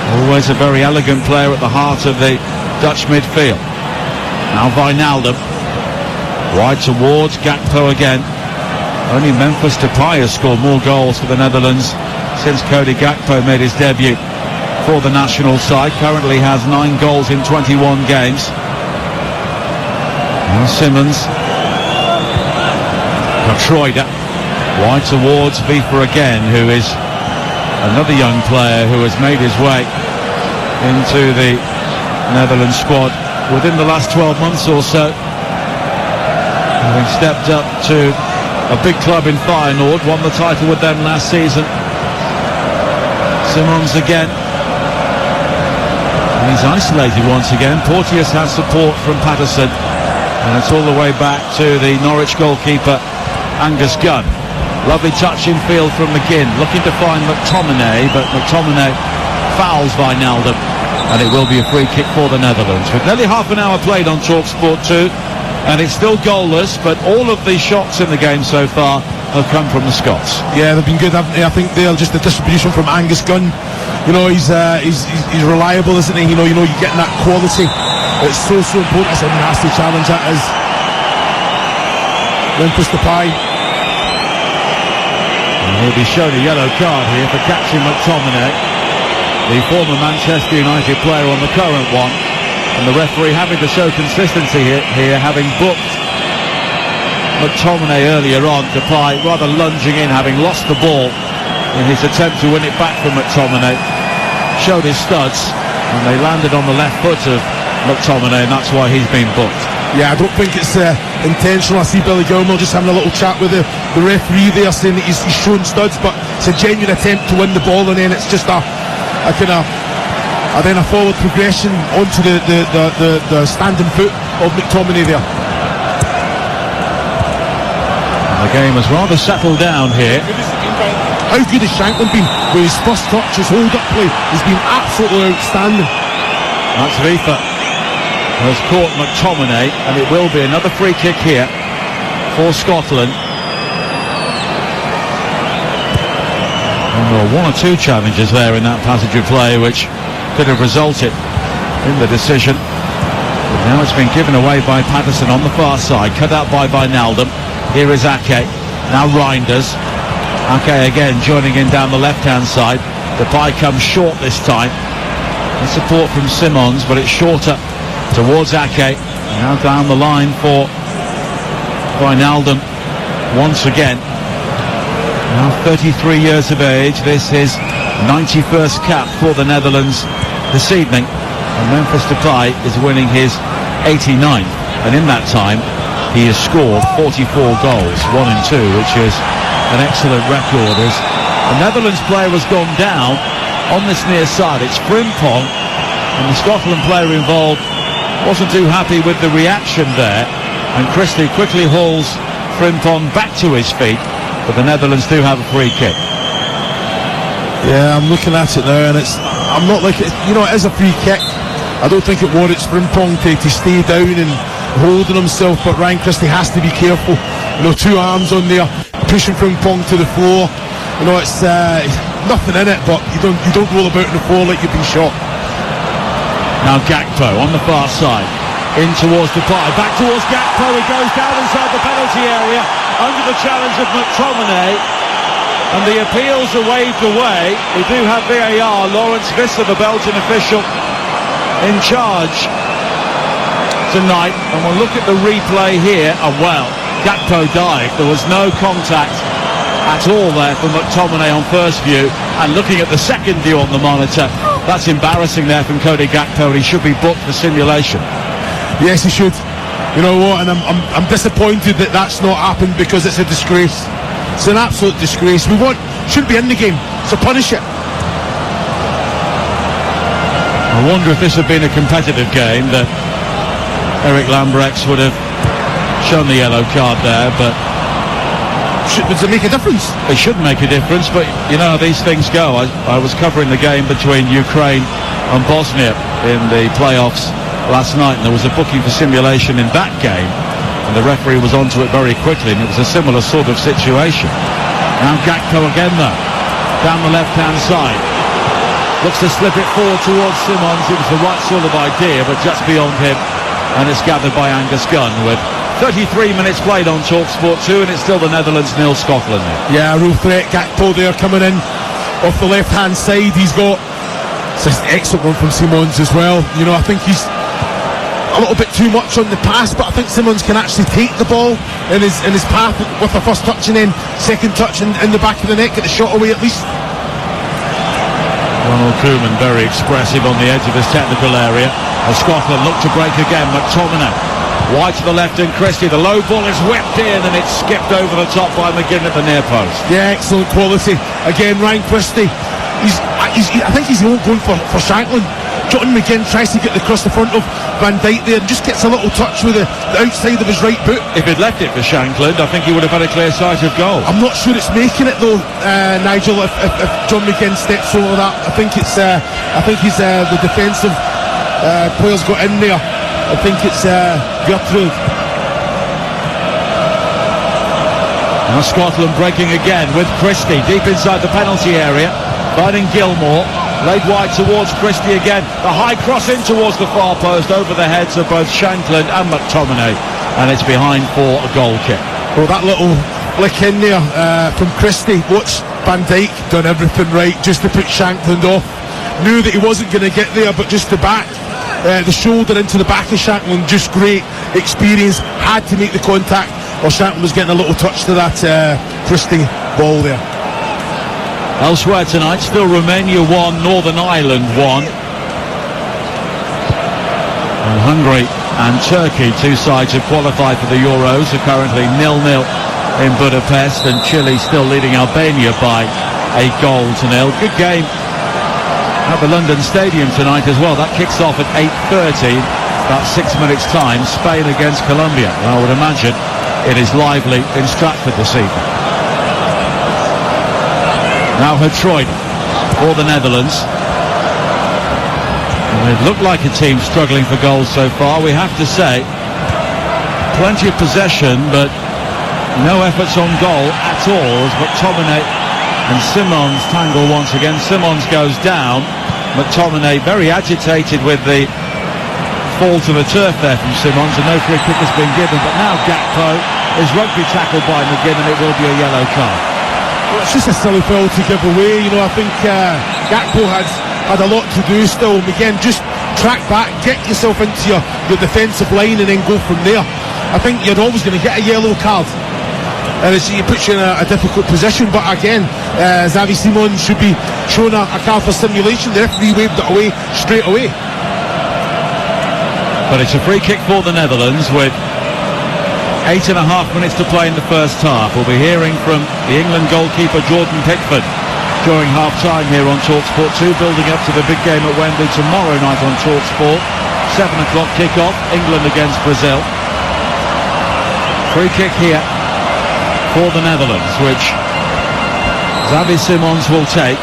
Always a very elegant player at the heart of the Dutch midfield. Now Wijnaldum. Wide towards Gakpo again. Only Memphis Depay has scored more goals for the Netherlands since Cody Gakpo made his debut for the national side. Currently has 9 goals in 21 games. Now Simmons. Troida. Wide towards Vifa again, who is another young player who has made his way into the Netherlands squad within the last 12 months or so, having stepped up to a big club in Feyenoord, won the title with them last season. Simmons again, and he's isolated once again. Porteous has support from Patterson, and it's all the way back to the Norwich goalkeeper Angus Gunn. Lovely touch in field from McGinn, looking to find McTominay, but McTominay fouls Wijnaldum, and it will be a free kick for the Netherlands. With nearly half an hour played on Talk Sport 2, and it's still goalless, but all of the shots in the game so far have come from the Scots. Yeah, they've been good, haven't they? I think they're just the distribution from Angus Gunn. You know, he's reliable, isn't he? You know, you're getting that quality. It's so important. It's a nasty challenge, that is. Memphis Depay. He'll be shown a yellow card here for catching McTominay, the former Manchester United player on the current one, and the referee having to show consistency here, having booked McTominay earlier on. Depay rather lunging in, having lost the ball in his attempt to win it back from McTominay, showed his studs, and they landed on the left foot of McTominay, and that's why he's been booked. Yeah, I don't think it's intentional. I see Billy Gilmore just having a little chat with the referee there, saying that he's shown studs, but it's a genuine attempt to win the ball, and then it's just a forward progression onto the standing foot of McTominay there. And the game has rather settled down here. How good has Shankland been with his first touch? His hold-up play has been absolutely outstanding. That's Vifa has caught McTominay, and it will be another free kick here for Scotland. And there were 1 or 2 challenges there in that passage of play which could have resulted in the decision. But now it's been given away by Patterson on the far side, cut out by Wijnaldum. Here is Ake, now Reinders. Ake again joining in down the left-hand side. Depay comes short this time. The support from Simmons, but it's shorter towards Ake. Now down the line for Wijnaldum once again. Now 33 years of age. This is 91st cap for the Netherlands this evening. And Memphis Depay is winning his 89th. And in that time, he has scored 44 goals, 1 and 2, which is an excellent record. As the Netherlands player has gone down on this near side, it's Frimpong, and the Scotland player involved wasn't too happy with the reaction there, and Christie quickly hauls Frimpong back to his feet, but the Netherlands do have a free kick. Yeah, I'm looking at it now, and I'm not like it, you know, it is a free kick. I don't think it warrants Frimpong to stay down and holding himself, but Ryan Christie has to be careful. You know, 2 arms on there, pushing Frimpong to the floor. You know, it's nothing in it, but you don't roll about on the floor like you've been shot. Now Gakpo on the far side, in towards Depay, back towards Gakpo. He goes down inside the penalty area under the challenge of McTominay, and the appeals are waved away. We do have VAR. Lawrence Visser, the Belgian official, in charge tonight, and we'll look at the replay here. Well, Gakpo dived. There was no contact at all there for McTominay on first view, and looking at the second view on the monitor, that's embarrassing there from Cody Gakpo. He should be booked for simulation. Yes, he should. You know what, and I'm disappointed that that's not happened, because it's a disgrace. It's an absolute disgrace. Shouldn't be in the game, so punish it. I wonder if this had been a competitive game that Eric Lambrechts would have shown the yellow card there, but does it make a difference? It should make a difference, but you know how these things go. I was covering the game between Ukraine and Bosnia in the playoffs last night, and there was a booking for simulation in that game, and the referee was onto it very quickly, and it was a similar sort of situation. Now Gakpo again though, down the left-hand side. Looks to slip it forward towards Simons. It was the right sort of idea, but just beyond him, and it's gathered by Angus Gunn with 33 minutes played on TalkSport 2, and it's still the Netherlands 0, Scotland 0. Yeah, real threat. Gakpo there coming in off the left-hand side. It's an excellent one from Simons as well. You know, I think he's a little bit too much on the pass, but I think Simons can actually take the ball in his path with the first touch, and then second touch in the back of the net, get the shot away at least. Ronald Koeman very expressive on the edge of his technical area as Scotland look to break again. McTominay wide to the left, and Christie, the low ball is whipped in, and it's skipped over the top by McGinn at the near post. Yeah, excellent quality again. Ryan Christie, I think he's going for Shankland. John McGinn tries to get across the front of Van Dijk there, and just gets a little touch with the outside of his right boot. If he'd left it for Shankland, I think he would have had a clear sight of goal. I'm not sure it's making it though, Nigel. If John McGinn steps over that, I think he's the defensive players got in there. I think it's Gertrude. Now Scotland breaking again with Christie deep inside the penalty area, finding Gilmore. Laid wide towards Christie again. The high cross in towards the far post over the heads of both Shankland and McTominay, and it's behind for a goal kick. Well, that little flick in there from Christie. Watch Van Dijk done everything right just to put Shankland off. Knew that he wasn't going to get there, but just to back the shoulder into the back of Shankland, just great experience. Had to make the contact, or Shankland was getting a little touch to that Christie ball there. Elsewhere tonight, still Romania 1, Northern Ireland 1. And Hungary and Turkey, two sides who qualified for the Euros, are currently 0-0 in Budapest, and Chile still leading Albania by a goal to 0. Good game at the London Stadium tonight as well. That kicks off at 8:30, about 6 minutes time, Spain against Colombia. And I would imagine it is lively in Stratford this evening. Now Hertroyd for the Netherlands. And they look like a team struggling for goals so far, we have to say. Plenty of possession, but no efforts on goal at all, as McTominay and Simons tangle once again. Simons goes down. McTominay very agitated with the fall to the turf there from Simons, and no free kick has been given. But now Gakpo is rugby tackled by McGinn, and it will be a yellow card. Well, it's just a silly foul to give away. You know, I think Gakpo had a lot to do still. Again, just track back, get yourself into your defensive line, and then go from there. I think you're always going to get a yellow card, and it puts you in a difficult position. But again, Xavi Simons should be shown a card for simulation. The referee waved it away straight away. But it's a free kick for the Netherlands with 8.5 minutes to play in the first half. We'll be hearing from the England goalkeeper Jordan Pickford during half-time here on TalkSport 2, building up to the big game at Wembley tomorrow night on TalkSport. 7 o'clock kick-off, England against Brazil. Free kick here for the Netherlands, which Xavi Simons will take.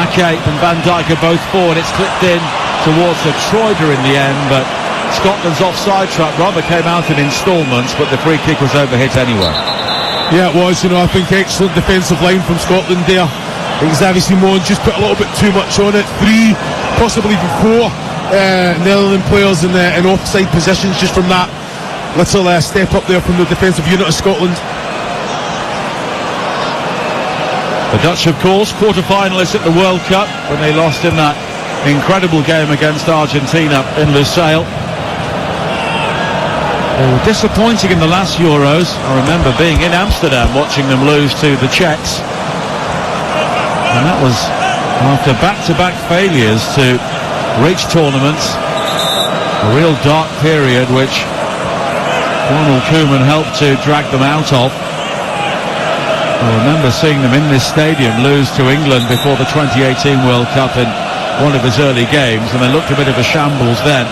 Ake and Van Dijk are both forward. It's clipped in towards the Troider in the end, but Scotland's offside trap rather came out in instalments, but the free kick was overhit anyway. Yeah, it was. You know, I think excellent defensive line from Scotland there. I think Xavi Simons just put a little bit too much on it. 3, possibly even 4 Netherlands players in offside positions just from that little step up there from the defensive unit of Scotland. The Dutch, of course, quarter-finalists at the World Cup when they lost in that incredible game against Argentina in Lusail. They were disappointing in the last Euros. I remember being in Amsterdam watching them lose to the Czechs. And that was after back-to-back failures to reach tournaments. A real dark period which Ronald Koeman helped to drag them out of. I remember seeing them in this stadium lose to England before the 2018 World Cup in one of his early games, and they looked a bit of a shambles then.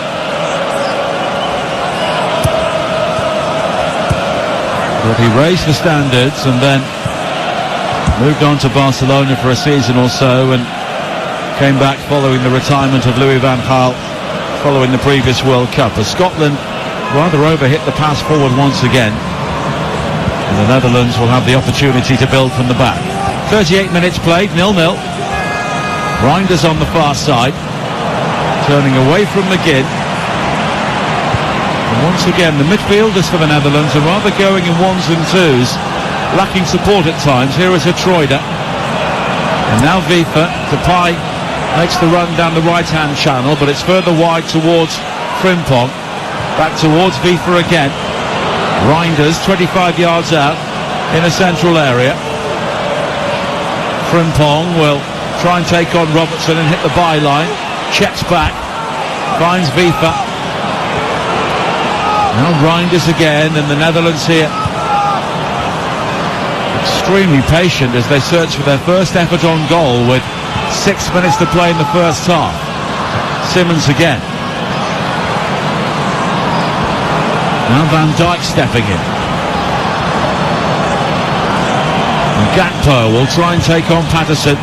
But he raised the standards and then moved on to Barcelona for a season or so and came back following the retirement of Louis van Gaal following the previous World Cup. As Scotland rather overhit the pass forward once again, and the Netherlands will have the opportunity to build from the back. 38 minutes played, 0-0. Reinders on the far side, turning away from McGinn. And once again, the midfielders for the Netherlands are rather going in ones and twos, lacking support at times. Here is a Troida. And now Wiefer. Depay makes the run down the right-hand channel, but it's further wide towards Frimpong. Back towards Wiefer again. Reinders, 25 yards out in a central area. Frimpong will try and take on Robertson and hit the byline. Checks back. Finds Wiefer. Now Reinders again, and the Netherlands here extremely patient as they search for their first effort on goal with 6 minutes to play in the first half. Simmons again. Now Van Dijk stepping in. And Gakpo will try and take on Patterson.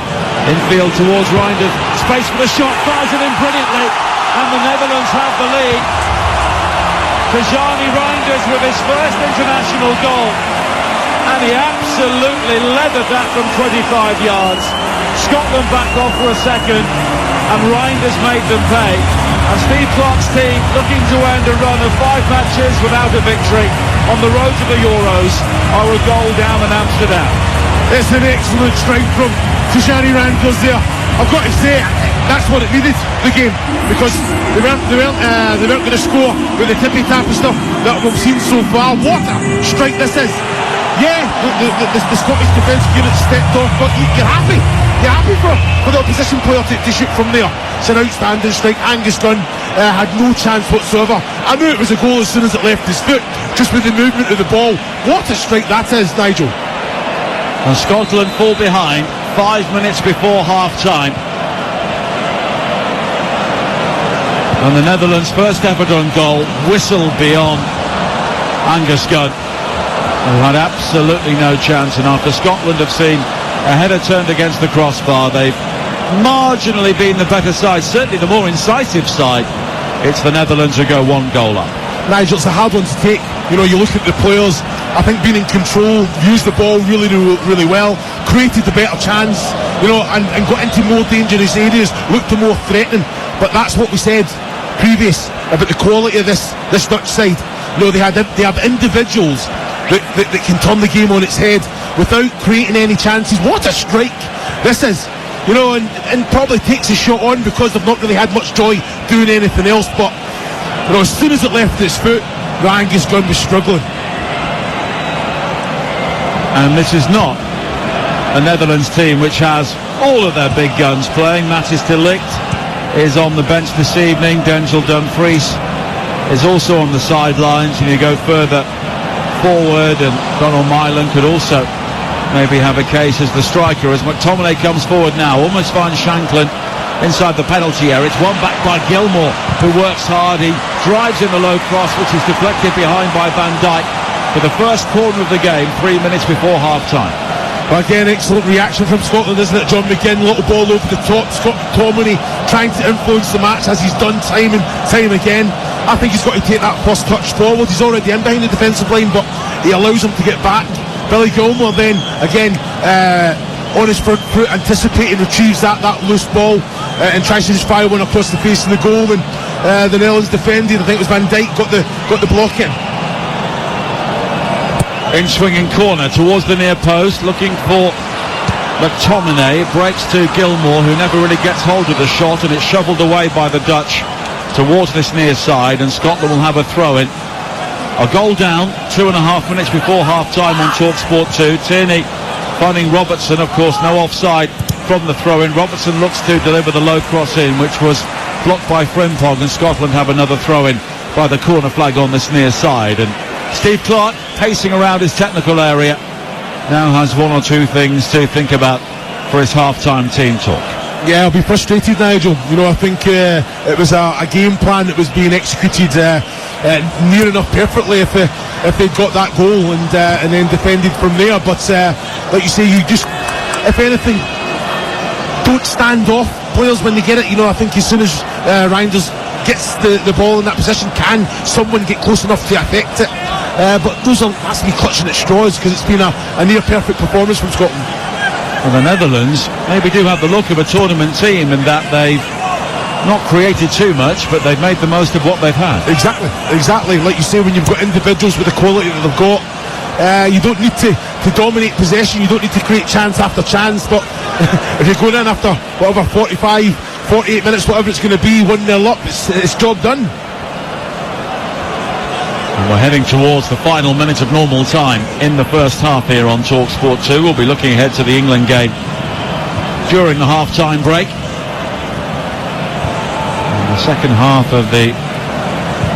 Infield towards Reinders. Space for the shot, fires it in brilliantly, and the Netherlands have the lead. Tijani Reinders with his first international goal, and he absolutely leathered that from 25 yards. Scotland backed off for a second, and Reinders made them pay. And Steve Clarke's team looking to end a run of 5 matches without a victory on the road to the Euros are a goal down in Amsterdam. It's an excellent strike from Tijani Reinders there. I've got to say, that's what it needed, the game, because they weren't going to score with the tippy-tappy stuff that we've seen so far. What a strike this is. Yeah, the Scottish defence unit stepped off, but you're happy. You're happy for the opposition player to shoot from there. It's an outstanding strike. Angus Gunn had no chance whatsoever. I knew it was a goal as soon as it left his foot, just with the movement of the ball. What a strike that is, Nigel. And Scotland fall behind 5 minutes before half-time. And the Netherlands' first effort on goal whistled beyond Angus Gunn, who had absolutely no chance. And after Scotland have seen a header turned against the crossbar, they've marginally been the better side, certainly the more incisive side. It's the Netherlands who go 1 goal up. Nigel, it's a hard one to take. You know, you look at the players, I think being in control, used the ball really well, created the better chance, you know, and got into more dangerous areas, looked more threatening. But that's what we said previous about the quality of this Dutch side. You know, they have individuals that can turn the game on its head without creating any chances. What a strike this is, you know, and probably takes a shot on because they've not really had much joy doing anything else. But you know, as soon as it left his foot, Angus Gunn was struggling. And this is not a Netherlands team which has all of their big guns playing. Matthijs de Ligt is on the bench this evening. Denzel Dumfries is also on the sidelines. And you go further forward, and Donald Mylan could also maybe have a case as the striker, as McTominay comes forward now, almost finds Shankland inside the penalty area. It's won back by Gilmour, who works hard. He drives in the low cross, which is deflected behind by Van Dijk for the first corner of the game 3 minutes before half-time. Again, excellent reaction from Scotland, isn't it? John McGinn, little ball over the top. Scott McTominay trying to influence the match as he's done time and time again. I think he's got to take that first touch forward. He's already in behind the defensive line, but he allows him to get back. Billy Gilmour then, again, on his front foot, anticipating, retrieves that loose ball and tries to just fire one across the face of the goal. And the Netherlands defending, I think it was Van Dijk, got the block in. In swinging corner towards the near post, looking for McTominay. It breaks to Gilmour, who never really gets hold of the shot, and it's shovelled away by the Dutch towards this near side, and Scotland will have a throw-in. A goal down, 2.5 minutes before half-time on TalkSport 2. Tierney finding Robertson, of course, no offside from the throw-in. Robertson looks to deliver the low cross in, which was blocked by Frimpong, and Scotland have another throw-in by the corner flag on this near side. And Steve Clarke, pacing around his technical area, now has one or two things to think about for his half-time team talk. Yeah, I'll be frustrated, Nigel. You know, I think it was a game plan that was being executed near enough perfectly if they'd got that goal and then defended from there. But like you say, you just, if anything, don't stand off players when they get it. You know, I think as soon as Reinders gets the ball in that position, can someone get close enough to affect it? But that's me clutching at straws, because it's been a near perfect performance from Scotland. Well, the Netherlands maybe do have the look of a tournament team in that they've not created too much, but they've made the most of what they've had. Exactly. Like you say, when you've got individuals with the quality that they've got, you don't need to dominate possession, you don't need to create chance after chance, but if you're going in after whatever 45, 48 minutes, whatever it's going to be, 1-0 up, it's job done. And we're heading towards the final minute of normal time in the first half here on TalkSport 2. We'll be looking ahead to the England game during the half-time break. And the second half of the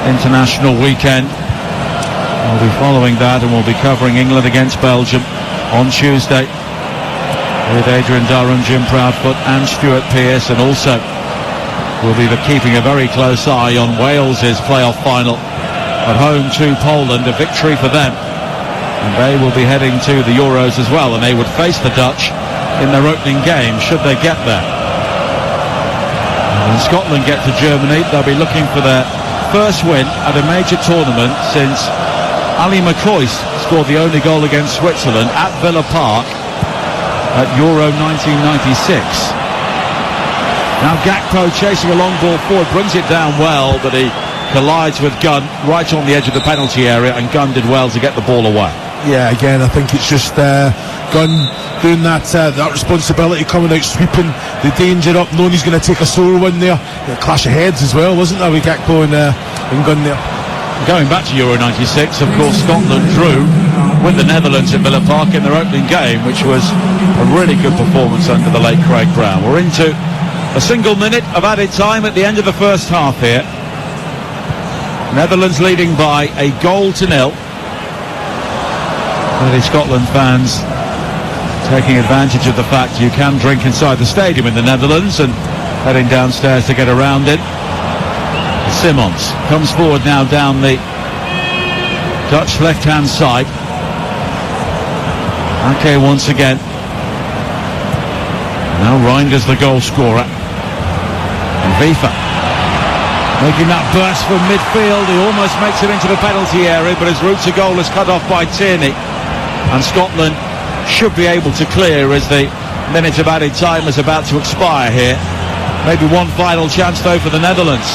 international weekend, we'll be following that, and we'll be covering England against Belgium on Tuesday with Adrian Durham, Jim Proudfoot and Stuart Pearce, and also we'll be keeping a very close eye on Wales's playoff final at home to Poland, a victory for them, and they will be heading to the Euros as well, and they would face the Dutch in their opening game should they get there. And when Scotland get to Germany, they'll be looking for their first win at a major tournament since Ali McCoist scored the only goal against Switzerland at Villa Park at Euro 1996. Now Gakpo chasing a long ball forward, brings it down well, but he collides with Gunn right on the edge of the penalty area, and Gunn did well to get the ball away. Yeah, again, I think it's just Gunn doing that responsibility, coming out sweeping the danger up, knowing he's going to take a solo win there. A clash of heads as well, wasn't there, with Gakpo and Gunn there. Going back to Euro 96, of course, Scotland drew with the Netherlands at Villa Park in their opening game, which was a really good performance under the late Craig Brown. We're into a single minute of added time at the end of the first half here. Netherlands leading by 1-0. Many Scotland fans taking advantage of the fact you can drink inside the stadium in the Netherlands, and heading downstairs to get around it. Simons comes forward now down the Dutch left-hand side. Ake once again. Now Reinders the goal scorer. And Vifa making that burst from midfield. He almost makes it into the penalty area, but his route to goal is cut off by Tierney. And Scotland should be able to clear as the minute of added time is about to expire here. Maybe one final chance though for the Netherlands.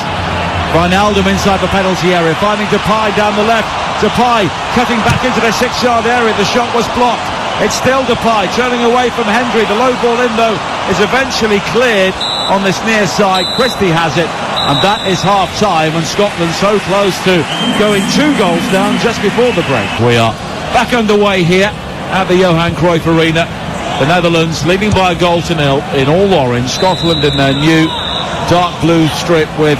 Wijnaldum inside the penalty area, finding Depay down the left. Depay cutting back into the 6-yard area. The shot was blocked. It's still Depay turning away from Hendry. The low ball in though is eventually cleared on this near side. Christie has it, and that is half time, and Scotland so close to going 2 goals down just before the break. We are back underway here at the Johan Cruyff Arena. The Netherlands leading by 1-0 in all orange. Scotland in their new dark blue strip with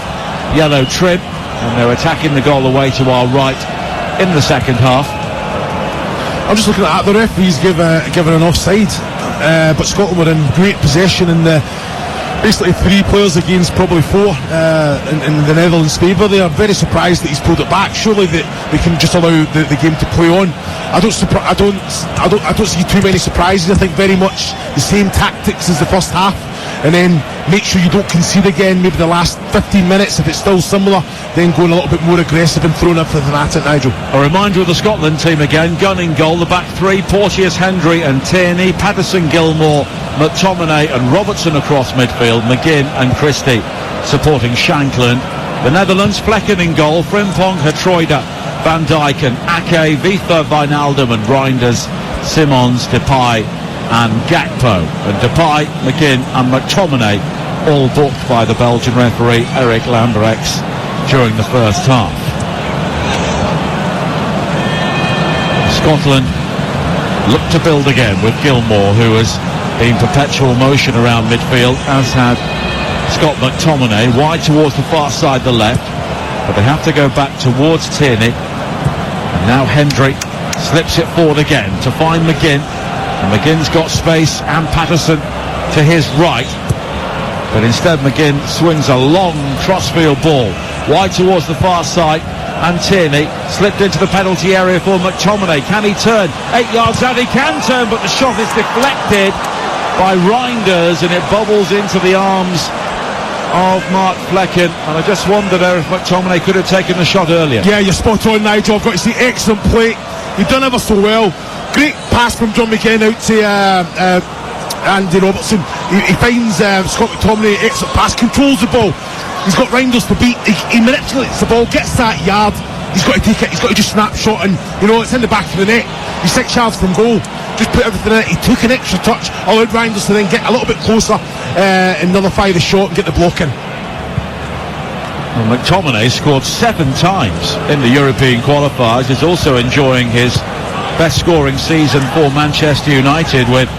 yellow trim, and they're attacking the goal away to our right in the second half. I'm just looking at that. The referee's given an offside, but Scotland were in great possession, and basically 3 players against probably 4 in the Netherlands' favour. They are very surprised that he's pulled it back. Surely they can just allow the game to play on. I don't see too many surprises. I think very much the same tactics as the first half, and then make sure you don't concede again. Maybe the last 15 minutes, if it's still similar, then going a little bit more aggressive and throwing everything at it, Nigel. A reminder of the Scotland team again. Gunn in goal, the back 3, Porteous, Hendry and Tierney, Patterson, Gilmour, McTominay and Robertson across midfield, McGinn and Christie supporting Shankland. The Netherlands, Flekken in goal, Frimpong, Geertruida, Van Dijk and Ake, Vifa, Wijnaldum and Reinders, Simons, Depay and Gakpo. And Depay, McGinn and McTominay all booked by the Belgian referee Eric Lambrechts during the first half. Scotland look to build again with Gilmour, who has been perpetual motion around midfield, as had Scott McTominay, wide towards the far side, the left, but they have to go back towards Tierney. And now Hendry slips it forward again to find McGinn, and McGinn's got space and Patterson to his right, but instead McGinn swings a long crossfield ball wide towards the far side, and Tierney slipped into the penalty area for McTominay. Can he turn? 8 yards out, he can turn, but the shot is deflected by Reinders and it bobbles into the arms of Mark Flekken, and I just wondered there if McTominay could have taken the shot earlier. Yeah, you're spot on, Nigel. I've got to say, excellent play. You've done ever so well. Great pass from John McGinn out to Andy Robertson. He finds Scott McTominay, excellent pass, controls the ball. He's got Reinders to beat. He manipulates the ball, gets that yard. He's got to take it. He's got to just snapshot, and it's in the back of the net. He's 6 yards from goal. Just put everything in it. He took an extra touch, allowed Reinders to then get a little bit closer and nullify the shot and get the block in. Well, McTominay scored 7 times in the European qualifiers. He's also enjoying his best scoring season for Manchester United with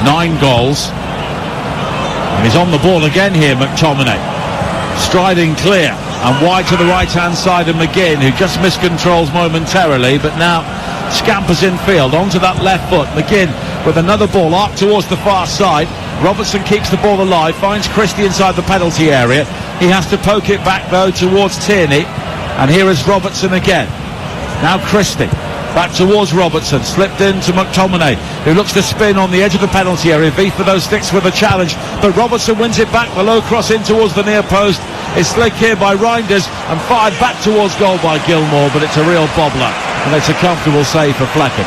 9 goals. And he's on the ball again here, McTominay. Striding clear and wide to the right hand side of McGinn, who just miscontrols momentarily, but now scampers infield onto that left foot. McGinn with another ball up towards the far side. Robertson keeps the ball alive, finds Christie inside the penalty area. He has to poke it back though towards Tierney, and here is Robertson again. Now Christie back towards Robertson, slipped into McTominay, who looks to spin on the edge of the penalty area. Vifa though sticks with the challenge, but Robertson wins it back. The low cross in towards the near post is slick here by Reinders and fired back towards goal by Gilmour, but it's a real bobbler, and it's a comfortable save for Flekken.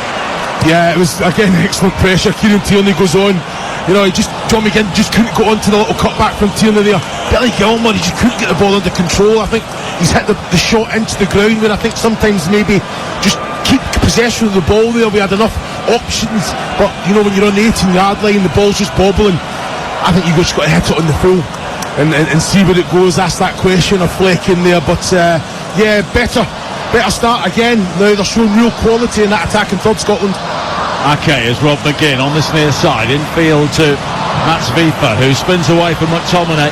Yeah, it was again excellent pressure. Kieran Tierney goes on. John McGinn just couldn't go on to the little cutback from Tierney there. Billy Gilmour, he just couldn't get the ball under control. I think he's hit the shot into the ground, where I think sometimes maybe just keep possession of the ball there. We had enough options, but when you're on the 18-yard line, the ball's just bobbling. I think you've just got to hit it on the full and see where it goes. Ask that question of Flekken there, but better start again. Now they're showing real quality in that attack in third Scotland. Okay, is Rob McGinn on this near side, infield to Mats Vifa, who spins away from McTominay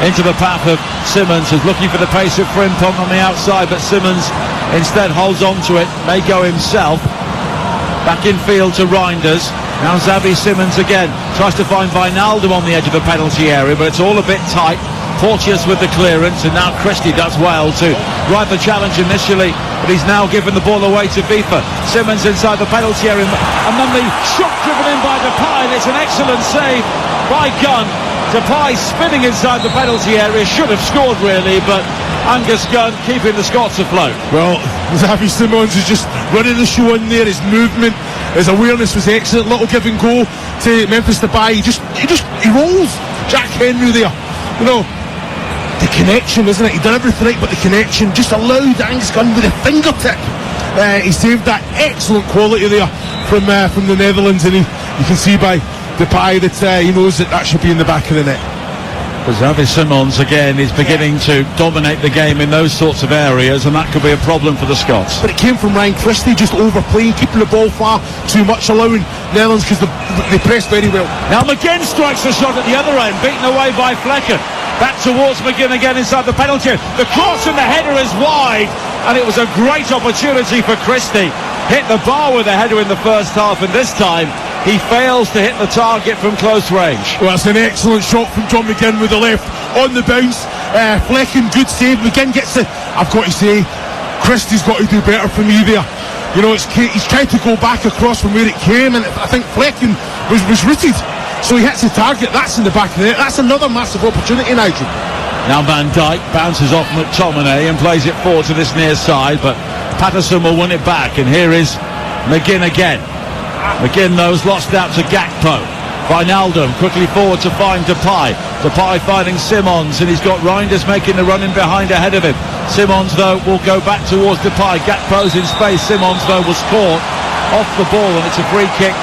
into the path of Simmons, who's looking for the pace of Frimpong on the outside, but Simmons instead holds on to it, may go himself. Back infield to Reinders. Now Xavi Simmons again tries to find Wijnaldum on the edge of the penalty area, but it's all a bit tight. Porteous with the clearance, and now Christie does well to ride the challenge initially, but he's now given the ball away to Vifa. Simmons inside the penalty area, and then the shot driven in by Depay, and it's an excellent save by Gunn. Depay spinning inside the penalty area, should have scored really, but Angus Gunn keeping the Scots afloat. Well, Xavi Simmons is just running the show in there. His movement, his awareness was excellent. Little give and go to Memphis Depay. He rolls Jack Henry there. The connection, isn't it? He done everything right, but the connection just allowed Angus Gunn with a fingertip. He saved that excellent quality there from the Netherlands, and you can see by Depay that he knows that should be in the back of the net. Xavi Simmons again is beginning to dominate the game in those sorts of areas, and that could be a problem for the Scots. But it came from Ryan Christie, just overplaying, keeping the ball far too much, allowing Netherlands, because they press very well. Now McGinn strikes the shot at the other end, beaten away by Flekken. Back towards McGinn again inside the penalty. The cross and the header is wide, and it was a great opportunity for Christie. Hit the bar with the header in the first half, and this time he fails to hit the target from close range. Well, it's an excellent shot from John McGinn with the left on the bounce. Flekken, good save. McGinn gets it. I've got to say, Christie's got to do better for me there. He's tried to go back across from where it came, and I think Flekken was rooted. So he hits the target. That's in the back of the net. That's another massive opportunity, Nigel. Now Van Dijk bounces off McTominay and plays it forward to this near side, but Patterson will win it back, and here is McGinn again. McGinn though is lost out to Gakpo. Wijnaldum quickly forward to find Depay. Depay finding Simmons, and he's got Reinders making the run in behind ahead of him. Simmons though will go back towards Depay. Gakpo's in space. Simmons though was caught off the ball, and it's a free kick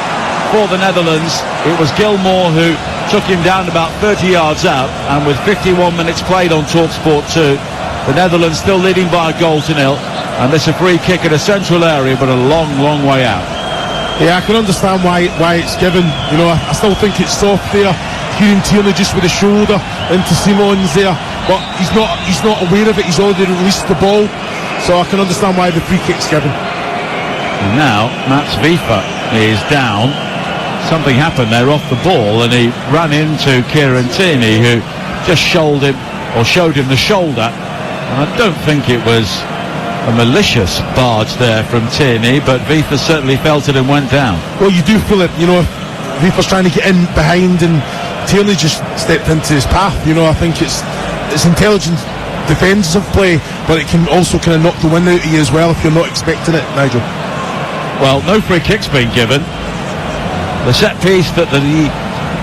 for the Netherlands. It was Gilmour who took him down about 30 yards out, and with 51 minutes played on TalkSport 2, the Netherlands still leading by a goal to nil, and this a free kick in a central area, but a long way out. Yeah, I can understand why it's given. You know, I still think it's soft there. Kieran Tierney just with a shoulder into Simons there, but he's not aware of it. He's already released the ball, so I can understand why the free kick's given. And now Mats Wife is down. Something happened there off the ball, and he ran into Kieran Tierney, who just showed him the shoulder. And I don't think it was a malicious barge there from Tierney, but Wife certainly felt it and went down. Well, you do feel it, you know. Wife's trying to get in behind, and Tierney just stepped into his path. You know, I think it's intelligent defensive play, but it can also kind of knock the wind out of you as well if you're not expecting it, Nigel. Well, no free kicks being given. The set piece that the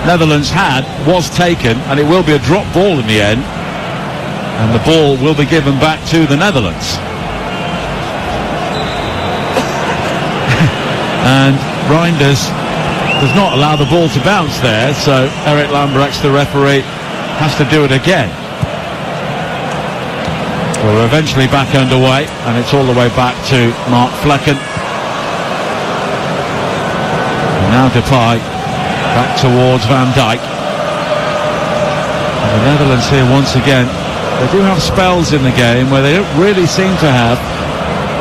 Netherlands had was taken, and it will be a drop ball in the end, and the ball will be given back to the Netherlands. And Reinders does not allow the ball to bounce there, so Eric Lambrechts, the referee, has to do it again. We're eventually back underway, and it's all the way back to Mark Flekken. And now Depay back towards Van Dijk. And the Netherlands here once again, they do have spells in the game where they don't really seem to have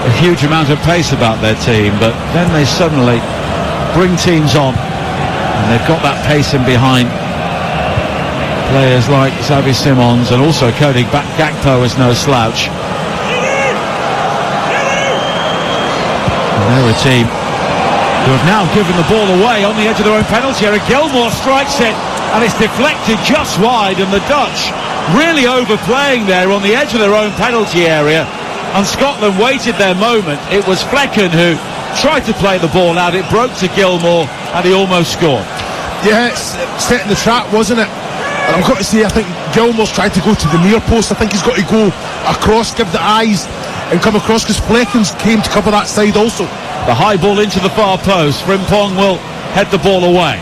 a huge amount of pace about their team, but then they suddenly bring teams on, and they've got that pace in behind players like Xavi Simons, and also Cody Gakpo is no slouch. And they're a team who have now given the ball away on the edge of their own penalty area. Gilmour strikes it, and it's deflected just wide, and the Dutch really overplaying there on the edge of their own penalty area, and Scotland waited their moment. It was Flekken who tried to play the ball out. It broke to Gilmour, and he almost scored. Yeah, it's setting the trap, wasn't it? And I've got to say, I think Gilmour's tried to go to the near post. I think he's got to go across, give the eyes, and come across, because Flecken's came to cover that side also. The high ball into the far post. Frimpong will head the ball away.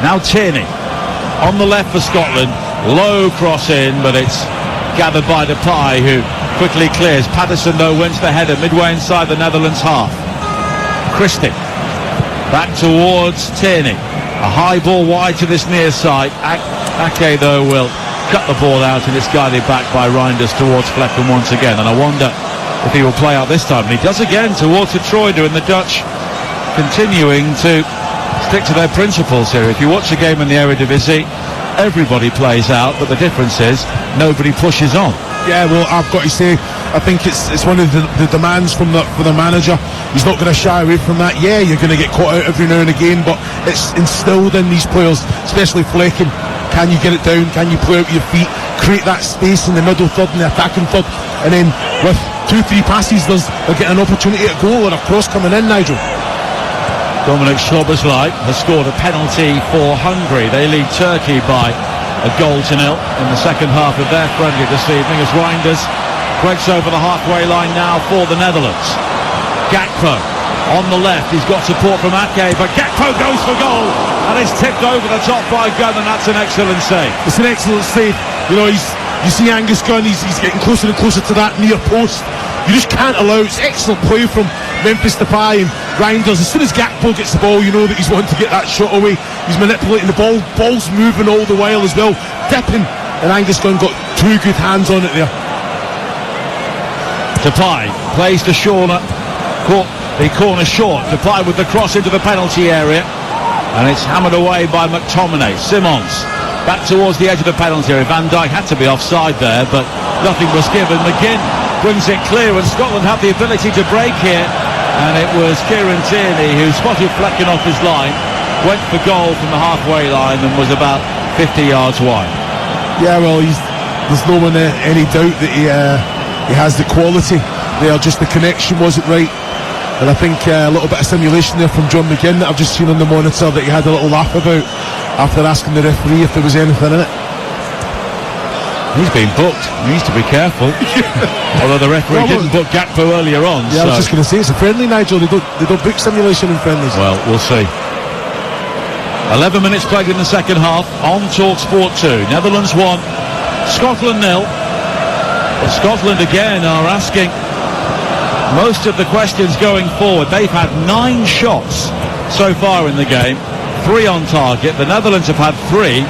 Now Tierney on the left for Scotland. Low cross in, but it's gathered by Depay, who quickly clears. Patterson, though, wins the header midway inside the Netherlands half. Christie back towards Tierney. A high ball wide to this near side. Ake, though, will cut the ball out, and it's guided back by Reinders towards Flekken once again. And I wonder if he will play out this time. And he does again towards the Troida, and the Dutch continuing to stick to their principles here. If you watch a game in the Eredivisie, everybody plays out, but the difference is nobody pushes on. Yeah, well, I've got to say, I think it's one of the demands for the manager. He's not going to shy away from that. Yeah, you're going to get caught out every now and again, but it's instilled in these players, especially Flekken. Can you get it down? Can you play out your feet? Create that space in the middle third and the attacking third, and then with 2-3 passes, they'll get an opportunity at goal or a cross coming in, Nigel. Dominic Szoboszlai has scored a penalty for Hungary. They lead Turkey by a goal to nil in the second half of their friendly this evening, as Reinders breaks over the halfway line now for the Netherlands. Gakpo on the left, he's got support from Ake, but Gakpo goes for goal, and it's tipped over the top by Gunn, and that's an excellent save. It's an excellent save. You know, you see Angus Gunn, he's getting closer and closer to that near post. You just can't allow it. It's excellent play from Memphis Depay and Reinders. As soon as Gakpo gets the ball, you know that he's wanting to get that shot away. He's manipulating the ball. Ball's moving all the while as well, dipping, and Angus Gunn got 2 good hands on it there. Depay plays to Shauna, caught the corner short. Depay with the cross into the penalty area, and it's hammered away by McTominay. Simons back towards the edge of the penalty area. Van Dijk had to be offside there, but nothing was given. McGinn brings it clear, and Scotland have the ability to break here, and it was Kieran Tierney who spotted Flekken off his line, went for goal from the halfway line, and was about 50 yards wide. Yeah, well, there's no one any doubt that he has the quality there, just the connection wasn't right. And I think a little bit of simulation there from John McGinn that I've just seen on the monitor that he had a little laugh about after asking the referee if there was anything in it. He's been booked. He needs to be careful. Although the referee didn't book Gakpo earlier on. Yeah, so I was just going to say, it's a friendly, Nigel. They don't book simulation in friendlies. Well, we'll see. 11 minutes played in the second half on TalkSport 2. Netherlands 1, Scotland 0. But Scotland again are asking most of the questions going forward. They've had 9 shots so far in the game, 3 on target. The Netherlands have had 3,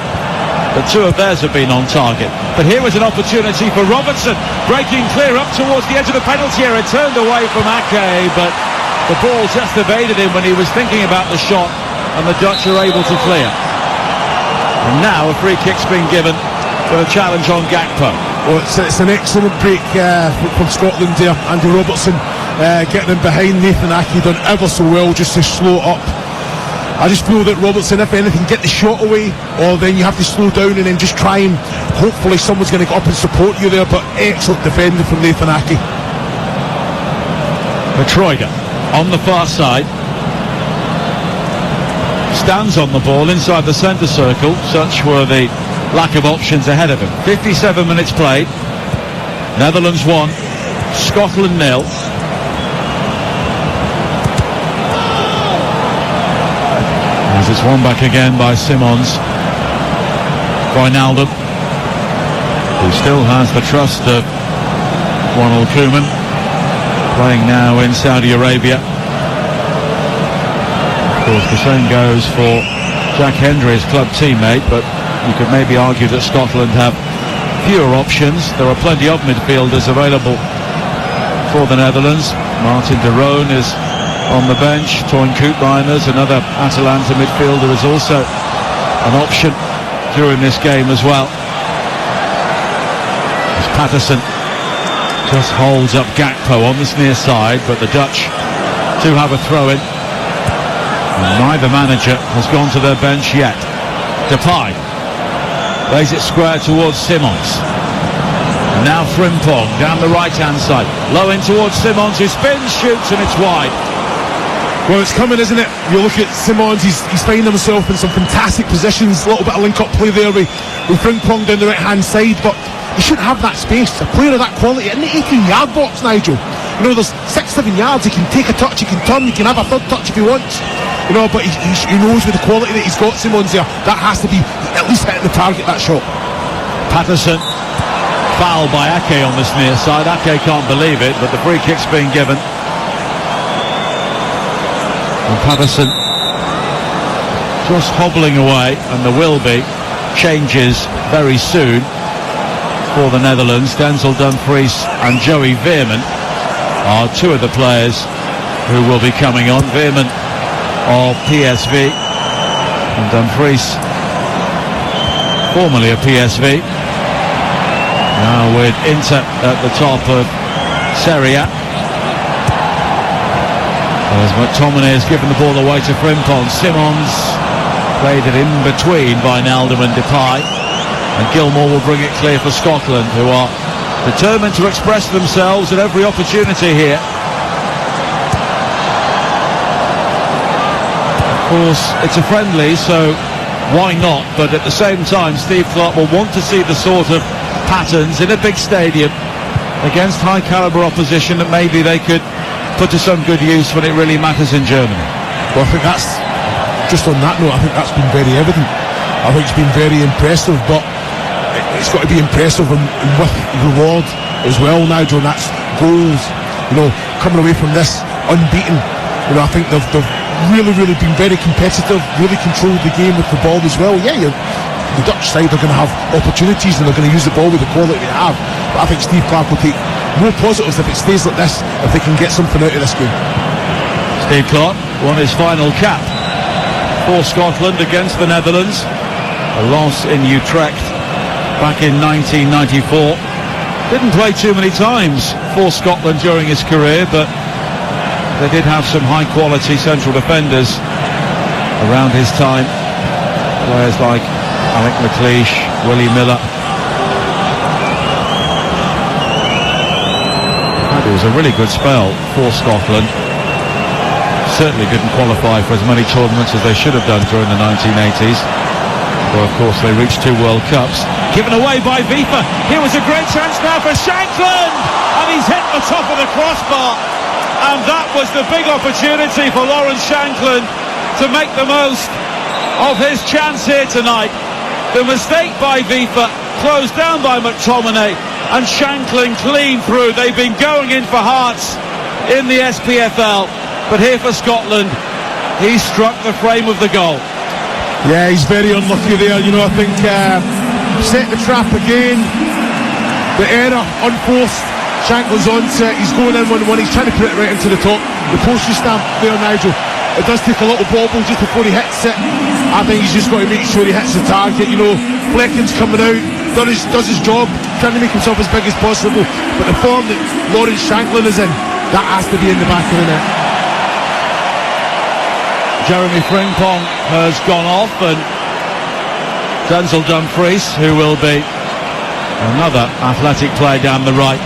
but 2 of theirs have been on target. But here is an opportunity for Robertson, breaking clear up towards the edge of the penalty area, turned away from Ake, but the ball just evaded him when he was thinking about the shot, and the Dutch are able to clear. And now a free kick's been given with a challenge on Gakpo. Well, it's an excellent break from Scotland there. Andy Robertson getting in behind Nathan Ake, done ever so well just to slow it up. I just feel that Robertson, if anything, get the shot away, or then you have to slow down and then just try and hopefully someone's going to get up and support you there. But excellent defending from Nathan Ake. Petroida on the far side, stands on the ball inside the centre circle. Such were the lack of options ahead of him. 57 minutes played. Netherlands 1, Scotland 0. As it's won back again by Simons. Wijnaldum, who still has the trust of Ronald Koeman, playing now in Saudi Arabia. Of course, the same goes for Jack Hendry, his club teammate, but you could maybe argue that Scotland have fewer options. There are plenty of midfielders available for the Netherlands. Martin de Roon is on the bench. Toyn Koopmeiners, another Atalanta midfielder, is also an option during this game as well. As Patterson just holds up Gakpo on this near side, but the Dutch do have a throw-in. Neither manager has gone to their bench yet. Depay lays it square towards Simons. And now Frimpong down the right-hand side, low in towards Simons, who spins, shoots, and it's wide. Well, it's coming, isn't it? You look at Simons, he's finding himself in some fantastic positions. A little bit of link-up play there with Frimpong down the right-hand side, but he shouldn't have that space. A player of that quality in the 18-yard box, Nigel. You know, there's 6-7 yards. He can take a touch, he can turn, he can have a third touch if he wants. You know, but he knows with the quality that he's got, Simons there, that has to be at least hitting the target, that shot. Patterson, fouled by Ake on this near side. Ake can't believe it, but the free kick's being given. And Patterson just hobbling away, and there will be changes very soon for the Netherlands. Denzel Dumfries and Joey Veerman are 2 of the players who will be coming on. Veerman of PSV and Dumfries, formerly of PSV, now with Inter at the top of Serie A. As McTominay has given the ball away to Frimpong. Simons played it in between Wijnaldum and Depay, and Gilmour will bring it clear for Scotland, who are determined to express themselves at every opportunity here. Of course, it's a friendly, so why not? But at the same time, Steve Clarke will want to see the sort of patterns in a big stadium against high calibre opposition that maybe they could put to some good use when it really matters in Germany. Well, I think that's, just on that note, I think that's been very evident. I think it's been very impressive, but it's got to be impressive and with reward as well, Nigel, and that's goals. You know, coming away from this unbeaten, you know, I think they've really been very competitive, really controlled the game with the ball as well. Yeah, the Dutch side are going to have opportunities and they're going to use the ball with the quality they have, but I think Steve Clarke will take more positives if it stays like this, if they can get something out of this game. Steve Clarke won his final cap for Scotland against the Netherlands, a loss in Utrecht back in 1994. Didn't play too many times for Scotland during his career, but they did have some high quality central defenders around his time, players like Alec McLeish, Willie Miller. It was a really good spell for Scotland. Certainly didn't qualify for as many tournaments as they should have done during the 1980s. Though, of course, they reached 2 World Cups. Given away by Vifa. Here was a great chance now for Shankland. And he's hit the top of the crossbar. And that was the big opportunity for Lawrence Shankland to make the most of his chance here tonight. The mistake by Vifa, closed down by McTominay, and Shankland clean through. They've been going in for Hearts in the SPFL, but here for Scotland, he struck the frame of the goal. Yeah, he's very unlucky there. You know, I think set the trap again. The error unforced. Shankland's onto it. He's going in 1-1. He's trying to put it right into the top. The postage stamp there, Nigel. It does take a little bobble just before he hits it. I think he's just got to make sure he hits the target. You know, Flecken's coming out, does his job, trying to make himself as big as possible. But the form that Lawrence Shankland is in, that has to be in the back of the net. Jeremy Frimpong has gone off, and Denzel Dumfries, who will be another athletic play down the right,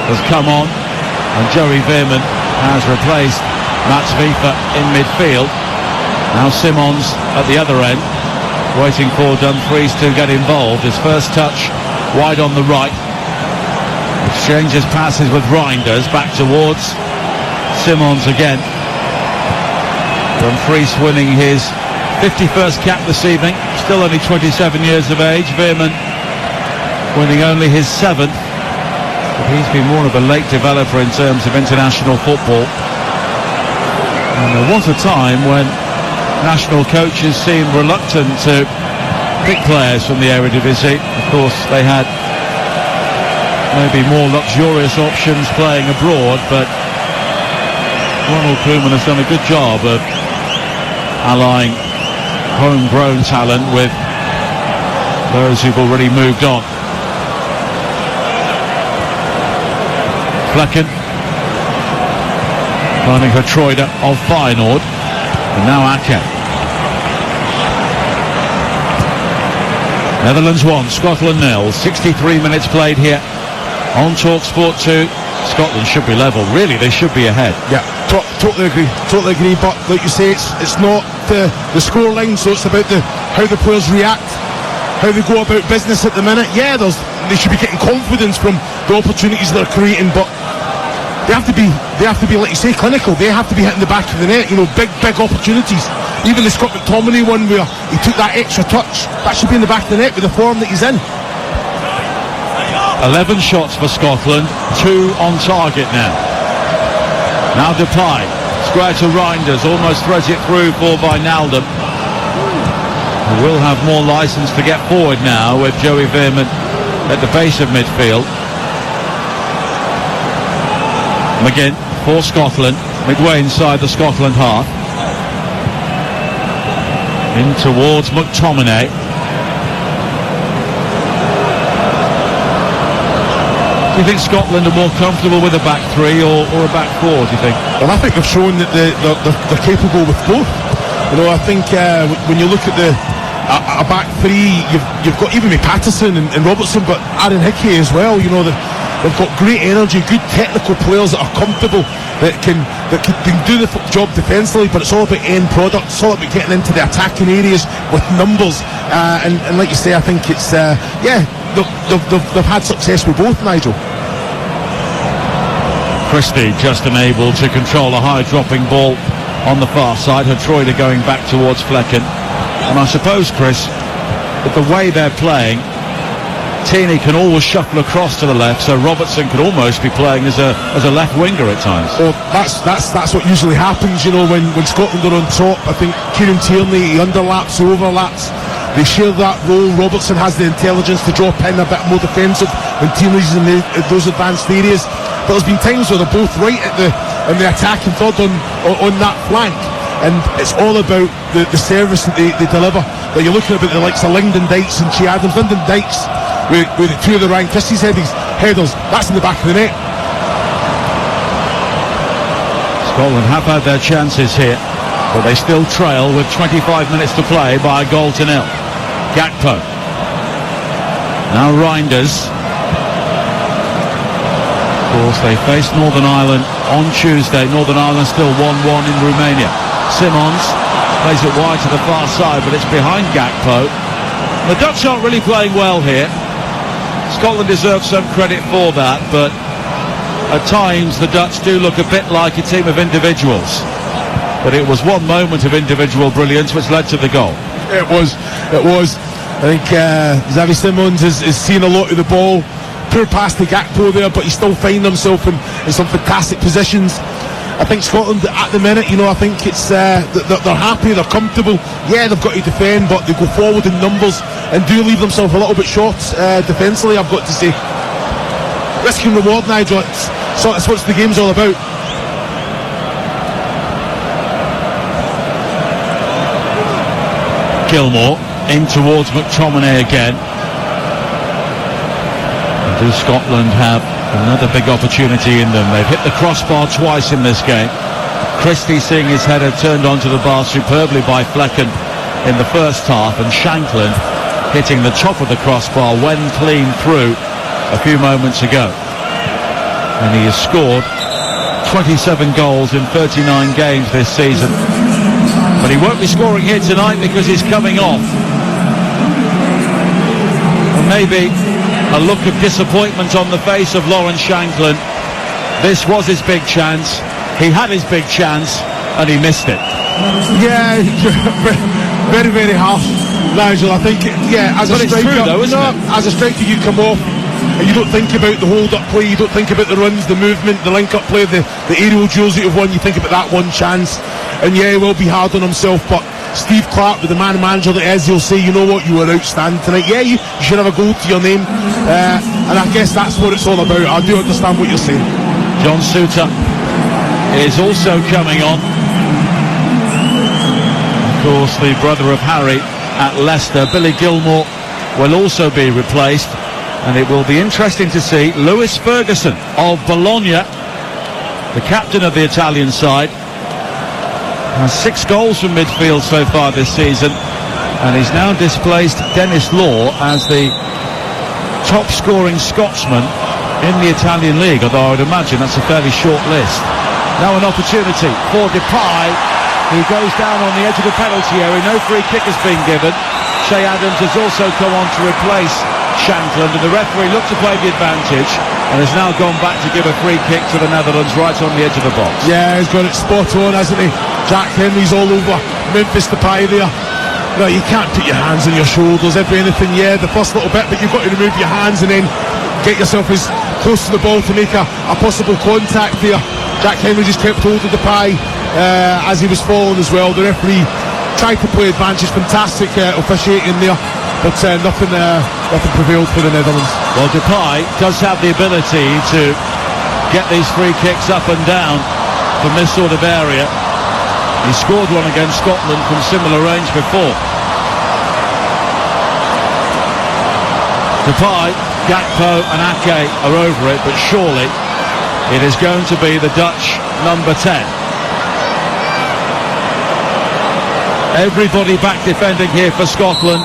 has come on, and Joey Veerman has replaced Mats Vifa in midfield. Now Simons at the other end, waiting for Dumfries to get involved. His first touch wide on the right, exchanges passes with Reinders, back towards Simons again. Dumfries winning his 51st cap this evening, still only 27 years of age. Veerman winning only his 7th, but he's been more of a late developer in terms of international football. And there was a time when national coaches seemed reluctant to pick players from the Eredivisie. Of course, they had maybe more luxurious options playing abroad, but Ronald Koeman has done a good job of allying homegrown talent with those who've already moved on. Flecken finding Gertruida of Feyenoord, and now Ake. Netherlands 1, Scotland 0. 63 minutes played here on TalkSport 2. Scotland should be level. Really, they should be ahead. Yeah, totally agree. But like you say, it's not the score line, so it's about how the players react, how they go about business at the minute. Yeah, they should be getting confidence from the opportunities they're creating, but they have to be, like you say, clinical. They have to be hitting the back of the net. You know, big opportunities. Even the Scott McTominay one where he took that extra touch, that should be in the back of the net with the form that he's in. 11 shots for Scotland, 2 on target now. Now Depay, square to Reinders, almost threads it through for Wijnaldum. Who will have more licence to get forward now with Joey Veerman at the base of midfield. McGinn for Scotland, midway inside the Scotland half. In towards McTominay. Do you think Scotland are more comfortable with a back three or a back four, do you think? Well, I think they've shown that they're capable with both. You know, I think when you look at a back three, you've got even with Patterson and Robertson, but Aaron Hickey as well. You know, they've got great energy, good technical players that are comfortable, that can do the job defensively, but it's all about end product. It's all about getting into the attacking areas with numbers. And like you say, I think it's they've had success with both, Nigel. Christie just unable to control a high dropping ball on the far side. Gertruida going back towards Flecken. And I suppose, Chris, with the way they're playing, Tierney can always shuffle across to the left, so Robertson could almost be playing as a left winger at times. Well, that's what usually happens, you know, when Scotland are on top. I think Kieran Tierney, he underlaps, he overlaps. They share that role. Robertson has the intelligence to drop in a bit more defensive when Tierney's in those advanced areas. But there's been times where they're both right in the attacking third on that flank, and it's all about the service that they deliver. That you're looking about the likes of Lyndon Dykes and Che Adams. Lyndon Dykes with the two of the Ryan Christie's headers, that's in the back of the net. Scotland have had their chances here, but they still trail with 25 minutes to play by a goal to nil. Gakpo. Now Reinders. Of course, they face Northern Ireland on Tuesday. Northern Ireland still 1-1 in Romania. Simons plays it wide to the far side, but it's behind Gakpo. The Dutch aren't really playing well here. Scotland deserves some credit for that, but at times the Dutch do look a bit like a team of individuals. But it was one moment of individual brilliance which led to the goal. It was. I think Xavi Simons is seeing a lot of the ball. Poor pass to Gakpo there, but he's still finding himself in some fantastic positions. I think Scotland at the minute, I think it's they're happy, they're comfortable. Yeah, they've got to defend, but they go forward in numbers and do leave themselves a little bit short defensively, I've got to say. Risk and reward, Nigel. That's what the game's all about. Gilmour in towards McTominay again. Do Scotland have another big opportunity in them? They've hit the crossbar twice in this game. Christie seeing his header turned onto the bar superbly by Flecken in the first half, and Shankland hitting the top of the crossbar when clean through a few moments ago. And he has scored 27 goals in 39 games this season. But he won't be scoring here tonight because he's coming off. And maybe a look of disappointment on the face of Lawrence Shankland. This was his big chance. He had his big chance and he missed it. Yeah, very, very harsh, Nigel. I think, as a striker, it's true though, isn't it? As a striker, you come off and you don't think about the hold-up play, you don't think about the runs, the movement, the link-up play, the aerial duels that you've won. You think about that one chance, and he will be hard on himself, but Steve Clarke, with the man manager that is, he'll say, you know what, you were outstanding tonight. Yeah, you should have a goal to your name, and I guess that's what it's all about. I do understand what you're saying. John Souttar is also coming on. Of course, the brother of Harry at Leicester, Billy Gilmour, will also be replaced, and it will be interesting to see Lewis Ferguson of Bologna, the captain of the Italian side, has 6 goals from midfield so far this season, and he's now displaced Dennis Law as the top scoring Scotsman in the Italian league, although I would imagine that's a fairly short list. Now an opportunity for Depay. He goes down on the edge of the penalty area. No free kick has been given. Che Adams has also come on to replace Shankland, and the referee looked to play the advantage and has now gone back to give a free kick to the Netherlands right on the edge of the box. Yeah, he's got it spot on, hasn't he? Jack Henry's all over Memphis Depay there. No, you can't put your hands on your shoulders, anything, the first little bit, but you've got to remove your hands and then get yourself as close to the ball to make a possible contact there. Jack Henry just kept hold of Depay as he was falling as well. The referee tried to play advantage, fantastic officiating there, but nothing prevailed for the Netherlands. Well, Depay does have the ability to get these free kicks up and down from this sort of area. He scored one against Scotland from similar range before. Depay, Gakpo and Ake are over it, but surely it is going to be the Dutch number 10. Everybody back defending here for Scotland.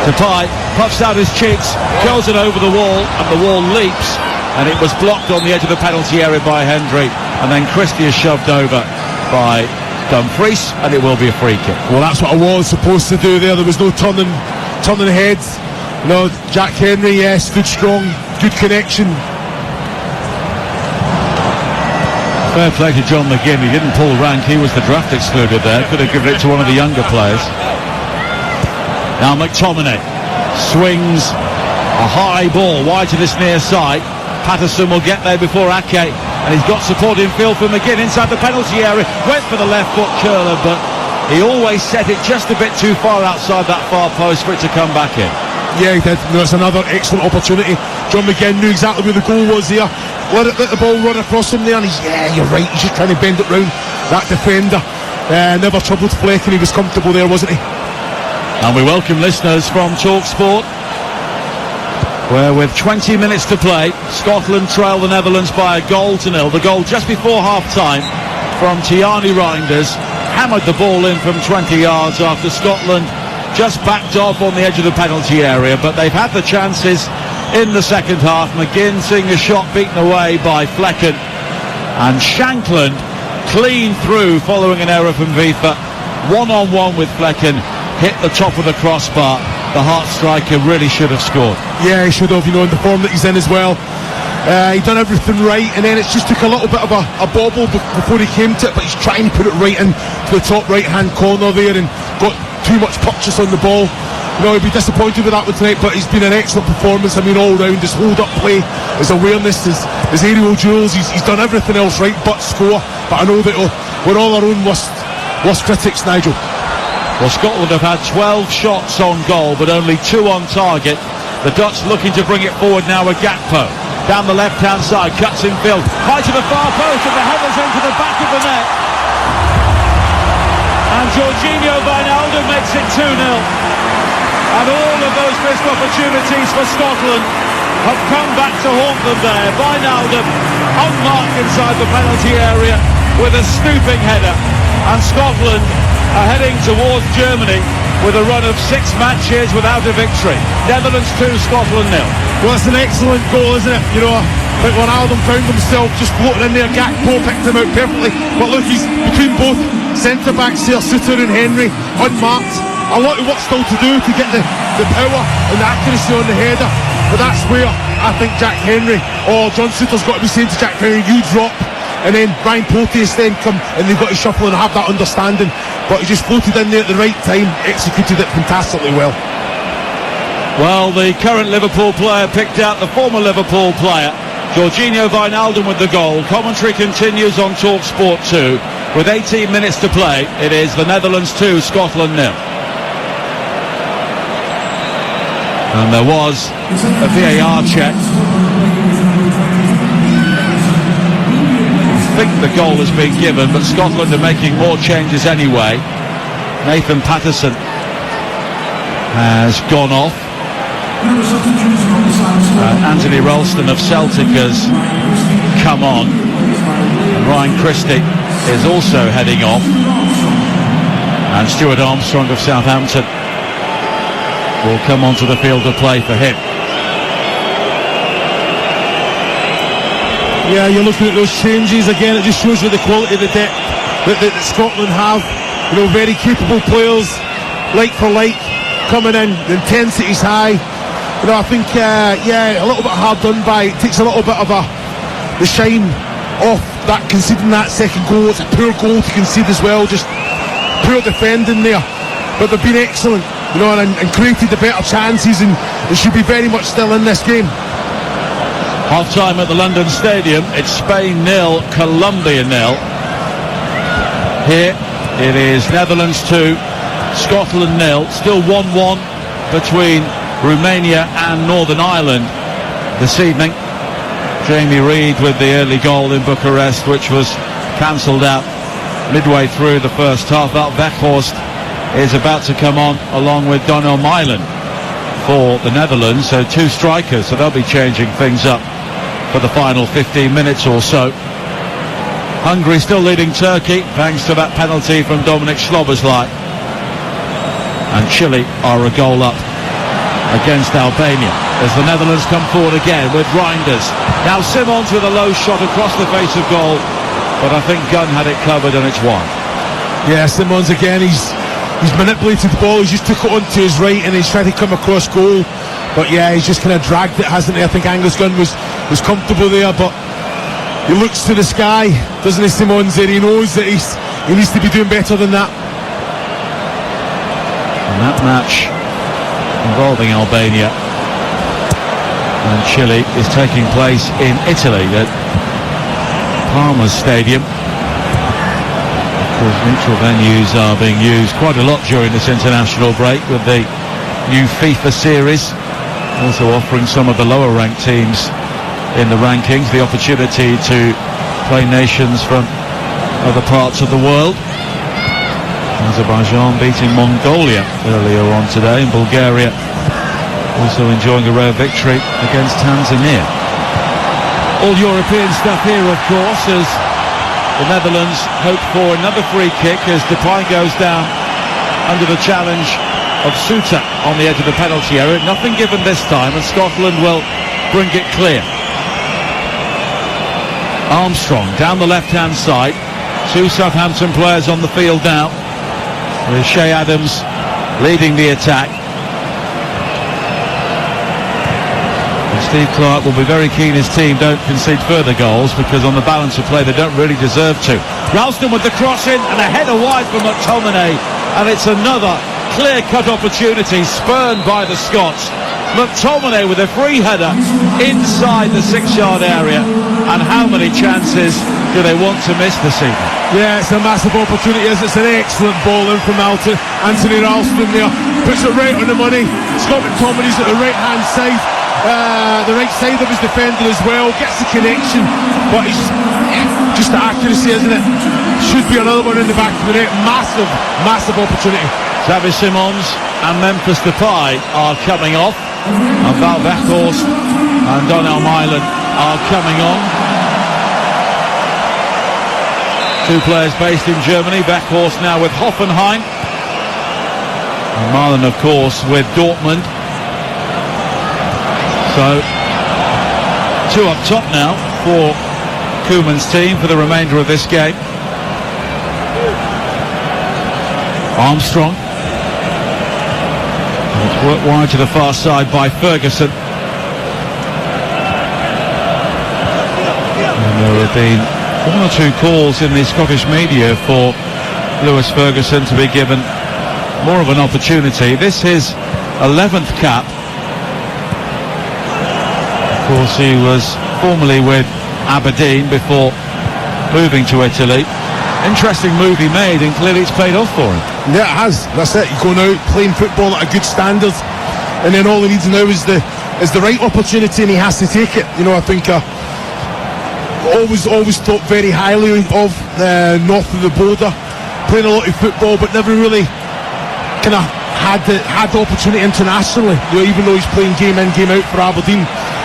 Depay puffs out his cheeks, goes it over the wall, and the wall leaps, and it was blocked on the edge of the penalty area by Hendry, and then Christie is shoved over by Dumfries, and it will be a free kick. Well, that's what I was supposed to do there. There was no turning heads. Jack Henry, stood strong, good connection. Fair play to John McGinn. He didn't pull rank, he was the draft excluded there. Could have given it to one of the younger players. Now McTominay swings a high ball wide to this near side. Patterson will get there before Ake, and he's got support in field for McGinn inside the penalty area. Went for the left foot curler, but he always set it just a bit too far outside that far post for it to come back in. Yeah, he did. It's another excellent opportunity. John McGinn knew exactly where the goal was there. Let the ball run across him there, and you're right, he's just trying to bend it round. That defender never troubled Fleck, and he was comfortable there, wasn't he? And we welcome listeners from TalkSport, where with 20 minutes to play, Scotland trail the Netherlands by 1-0. The goal just before half-time from Tiani Reinders hammered the ball in from 20 yards after Scotland just backed off on the edge of the penalty area, but they've had the chances in the second half. McGinn seeing a shot beaten away by Flecken, and Shankland clean through following an error from Vifa. One-on-one with Flecken, hit the top of the crossbar. The Hearts striker really should have scored. Yeah, he should have, in the form that he's in as well. He done everything right, and then it just took a little bit of a bobble before he came to it, but he's trying to put it right in to the top right hand corner there and got too much purchase on the ball. You know, he'd be disappointed with that one tonight, but he's been an excellent performance. I mean, all round, his hold-up play, his awareness, his aerial duels, he's done everything else right but score. But I know that we're all our own worst critics, Nigel. Well, Scotland have had 12 shots on goal, but only 2 on target. The Dutch looking to bring it forward now with Gakpo. Down the left-hand side, cuts in field, high to the far post, and the header's into the back of the net. And Georginio Wijnaldum makes it 2-0. And all of those missed opportunities for Scotland have come back to haunt them there. Wijnaldum unmarked inside the penalty area with a stooping header. And Scotland are heading towards Germany with a run of 6 matches without a victory. Netherlands 2, Scotland 0. Well, it's an excellent goal, isn't it? You know, like Wijnaldum found himself just floating in there. Gakpo picked him out perfectly. But look, he's between both centre-backs here, Suter and Henry, unmarked. A lot of work still to do to get the power and the accuracy on the header, but that's where I think Jack Henry or John Suter's got to be saying to Jack Henry, you drop, and then Ryan Porteous then come and they've got to shuffle and have that understanding. But he just floated in there at the right time, executed it fantastically well. Well, the current Liverpool player picked out the former Liverpool player, Georginio Wijnaldum, with the goal. Commentary continues on TalkSport 2 with 18 minutes to play. It is the Netherlands 2, Scotland 0. And there was a VAR check. I think the goal has been given, but Scotland are making more changes anyway. Nathan Patterson has gone off. Anthony Ralston of Celtic has come on. And Ryan Christie is also heading off. And Stuart Armstrong of Southampton will come onto the field to play for him. Yeah, you're looking at those changes again. It just shows you the quality of the depth that Scotland have. You know, very capable players, like for like, coming in. The intensity's high. You know, I think, a little bit hard done by. It takes a little bit of the shine off that conceding that second goal. It's a poor goal to concede as well. Just poor defending there. But they've been excellent. You know, and created the better chances, and they should be very much still in this game. Half-time at the London Stadium. It's Spain 0, Colombia 0. Here it is Netherlands 2, Scotland 0. Still 1-1 between Romania and Northern Ireland this evening. Jamie Reid with the early goal in Bucharest, which was cancelled out midway through the first half. Wout Weghorst is about to come on along with Donald Malen for the Netherlands, so 2 strikers, so they'll be changing things up for the final 15 minutes or so. Hungary still leading Turkey thanks to that penalty from Dominic Szoboszlai, and Chile are a goal up against Albania as the Netherlands come forward again with Reinders. Now Simons with a low shot across the face of goal, but I think Gunn had it covered and it's wide. Yeah, Simons again, he's manipulated the ball, he's just took it onto his right and he's tried to come across goal, but yeah, he's just kind of dragged it, hasn't he? I think Angus Gunn was comfortable there, but he looks to the sky, doesn't he, Simons? There he knows that he needs to be doing better than that. And that match involving Albania and Chile is taking place in Italy at Parma's Stadium. Neutral venues are being used quite a lot during this international break with the new FIFA series, also offering some of the lower ranked teams in the rankings the opportunity to play nations from other parts of the world. Azerbaijan beating Mongolia earlier on today, and Bulgaria also enjoying a rare victory against Tanzania. All European stuff here, of course, as the Netherlands hope for another free kick as Depay goes down under the challenge of Suter on the edge of the penalty area. Nothing given this time, and Scotland will bring it clear. Armstrong down the left-hand side. 2 Southampton players on the field now, with Shea Adams leading the attack. And Steve Clarke will be very keen his team don't concede further goals, because on the balance of play they don't really deserve to. Ralston with the cross in and a header wide from McTominay, and it's another clear-cut opportunity spurned by the Scots. McTominay with a free header inside the 6-yard area, and how many chances do they want to miss this evening? Yeah, it's a massive opportunity. It's an excellent ball in from Anthony Ralston there, puts it right on the money. Scott McTominay's at the right hand side, the right side of his defender as well, gets the connection, but he's just the accuracy, isn't it? Should be another one in the back of the net. Massive opportunity. Xavi Simons and Memphis Depay are coming off, and Val Weghorst and Donnell Mylan are coming on. Two players based in Germany, Weghorst now with Hoffenheim, and Mylan of course with Dortmund. So two up top now for Koeman's team for the remainder of this game. Armstrong. It's worked wide to the far side by Ferguson. And there have been one or two calls in the Scottish media for Lewis Ferguson to be given more of an opportunity. This is 11th cap. Of course, he was formerly with Aberdeen before moving to Italy. Interesting move he made, and clearly it's paid off for him. Yeah, it has. That's it. You're going out playing football at a good standard, and then all he needs now is the right opportunity, and he has to take it. You know, I think always thought very highly of north of the border, playing a lot of football, but never really kind of had the opportunity internationally. You know, even though he's playing game in, game out for Aberdeen.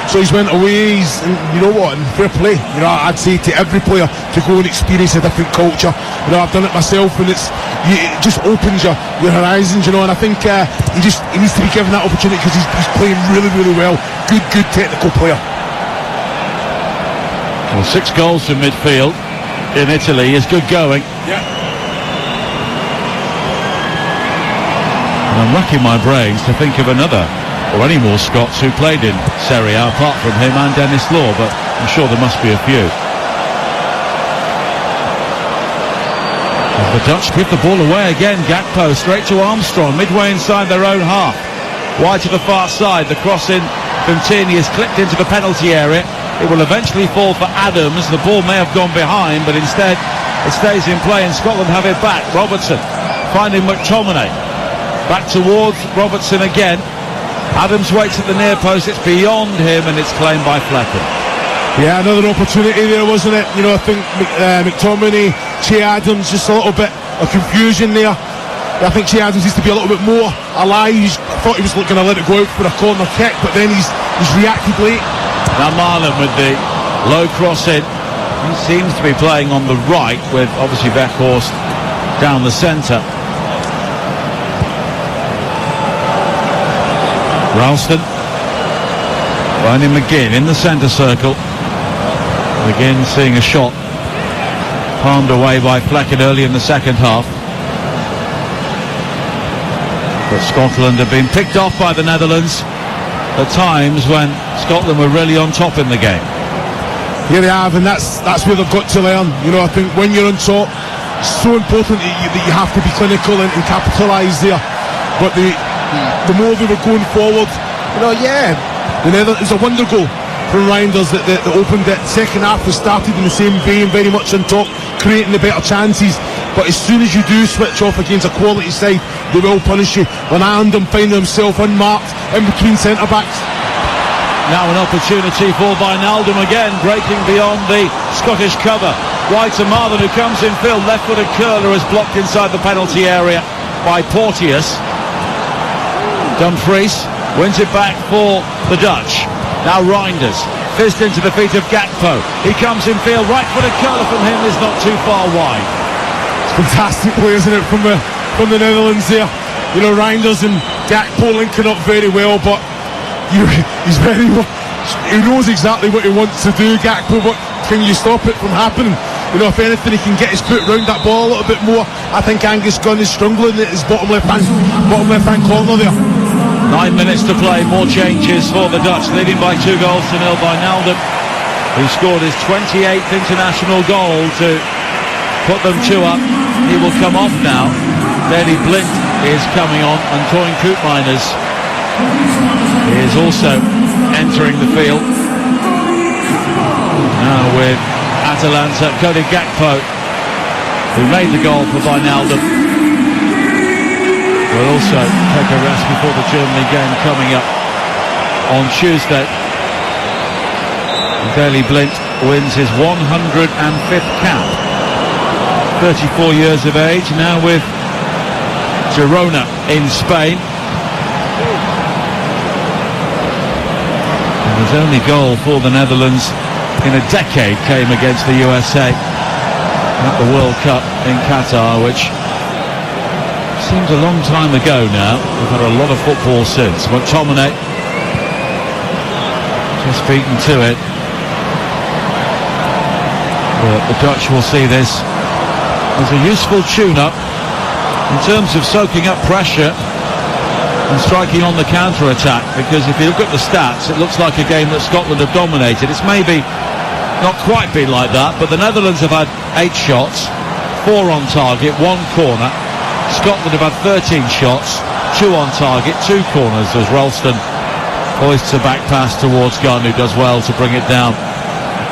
So he's went away, and you know what, and fair play. You know, I'd say to every player to go and experience a different culture. You know, I've done it myself, and it just opens your horizons, you know, and I think he needs to be given that opportunity, because he's playing really well. Good technical player. Well, 6 goals from midfield in Italy is good going. Yeah. And I'm racking my brains to think of another or any more Scots who played in Serie A apart from him and Dennis Law, but I'm sure there must be a few. And the Dutch give the ball away again. Gakpo straight to Armstrong, midway inside their own half. Wide to the far side, the cross in from Tierney is clipped into the penalty area. It will eventually fall for Adams. The ball may have gone behind, but instead it stays in play, and Scotland have it back. Robertson finding McTominay. Back towards Robertson again. Adams waits at the near post, it's beyond him, and it's claimed by Flecken. Yeah, another opportunity there, wasn't it? You know, I think McTominay, Che Adams, just a little bit of confusion there. I think Che Adams needs to be a little bit more alive. I thought he was going to let it go out for a corner kick, but then he's reacted late. Now Marlon with the low cross in. He seems to be playing on the right, with obviously Weghorst down the centre. Ralston finding McGinn in the centre circle. McGinn seeing a shot palmed away by Flecken early in the second half. But Scotland have been picked off by the Netherlands at times when Scotland were really on top in the game. Here they have, and that's where they've got to learn. You know, I think when you're on top, it's so important that you have to be clinical and capitalise there. But the more they were going forward, you know, it was a wonder goal from Reinders that opened it. Second half was started in the same vein, very much on top, creating the better chances. But as soon as you do switch off against a quality side, they will punish you. Wijnaldum finding himself unmarked in between centre-backs. Now an opportunity for Wijnaldum again, breaking beyond the Scottish cover. Wide to Marlon, who comes in field. Left-footed curler is blocked inside the penalty area by Porteous. Dumfries wins it back for the Dutch. Now Reinders, fizzed into the feet of Gakpo. He comes in field, right-footed curler from him is not too far wide. It's fantastic play, isn't it, from the Netherlands there. You know, Reinders and Gakpo linking up very well, but he knows exactly what he wants to do, Gakpo, but can you stop it from happening? You know, if anything, he can get his foot round that ball a little bit more. I think Angus Gunn is struggling at his bottom left hand corner there. 9 minutes to play, more changes for the Dutch, leading by 2 goals to nil by Wijnaldum, who scored his 28th international goal to put them 2 up. He will come off now. Daley Blind is coming on, and Toyn Koopmeiners is also entering the field. Now with Atalanta, Cody Gakpo, who made the goal for Wijnaldum, will also take a rest before the Germany game coming up on Tuesday. Daley Blind wins his 105th cap. 34 years of age, now with Girona in Spain. And his only goal for the Netherlands in a decade came against the USA at the World Cup in Qatar, which seems a long time ago now. We've had a lot of football since. McTominay just beaten to it. But the Dutch will see this as a useful tune-up in terms of soaking up pressure and striking on the counter-attack, because if you look at the stats, it looks like a game that Scotland have dominated. It's maybe not quite been like that, but the Netherlands have had 8 shots, 4 on target, 1 corner. Scotland have had 13 shots, 2 on target, 2 corners, as Ralston hoists a back pass towards Gunn, who does well to bring it down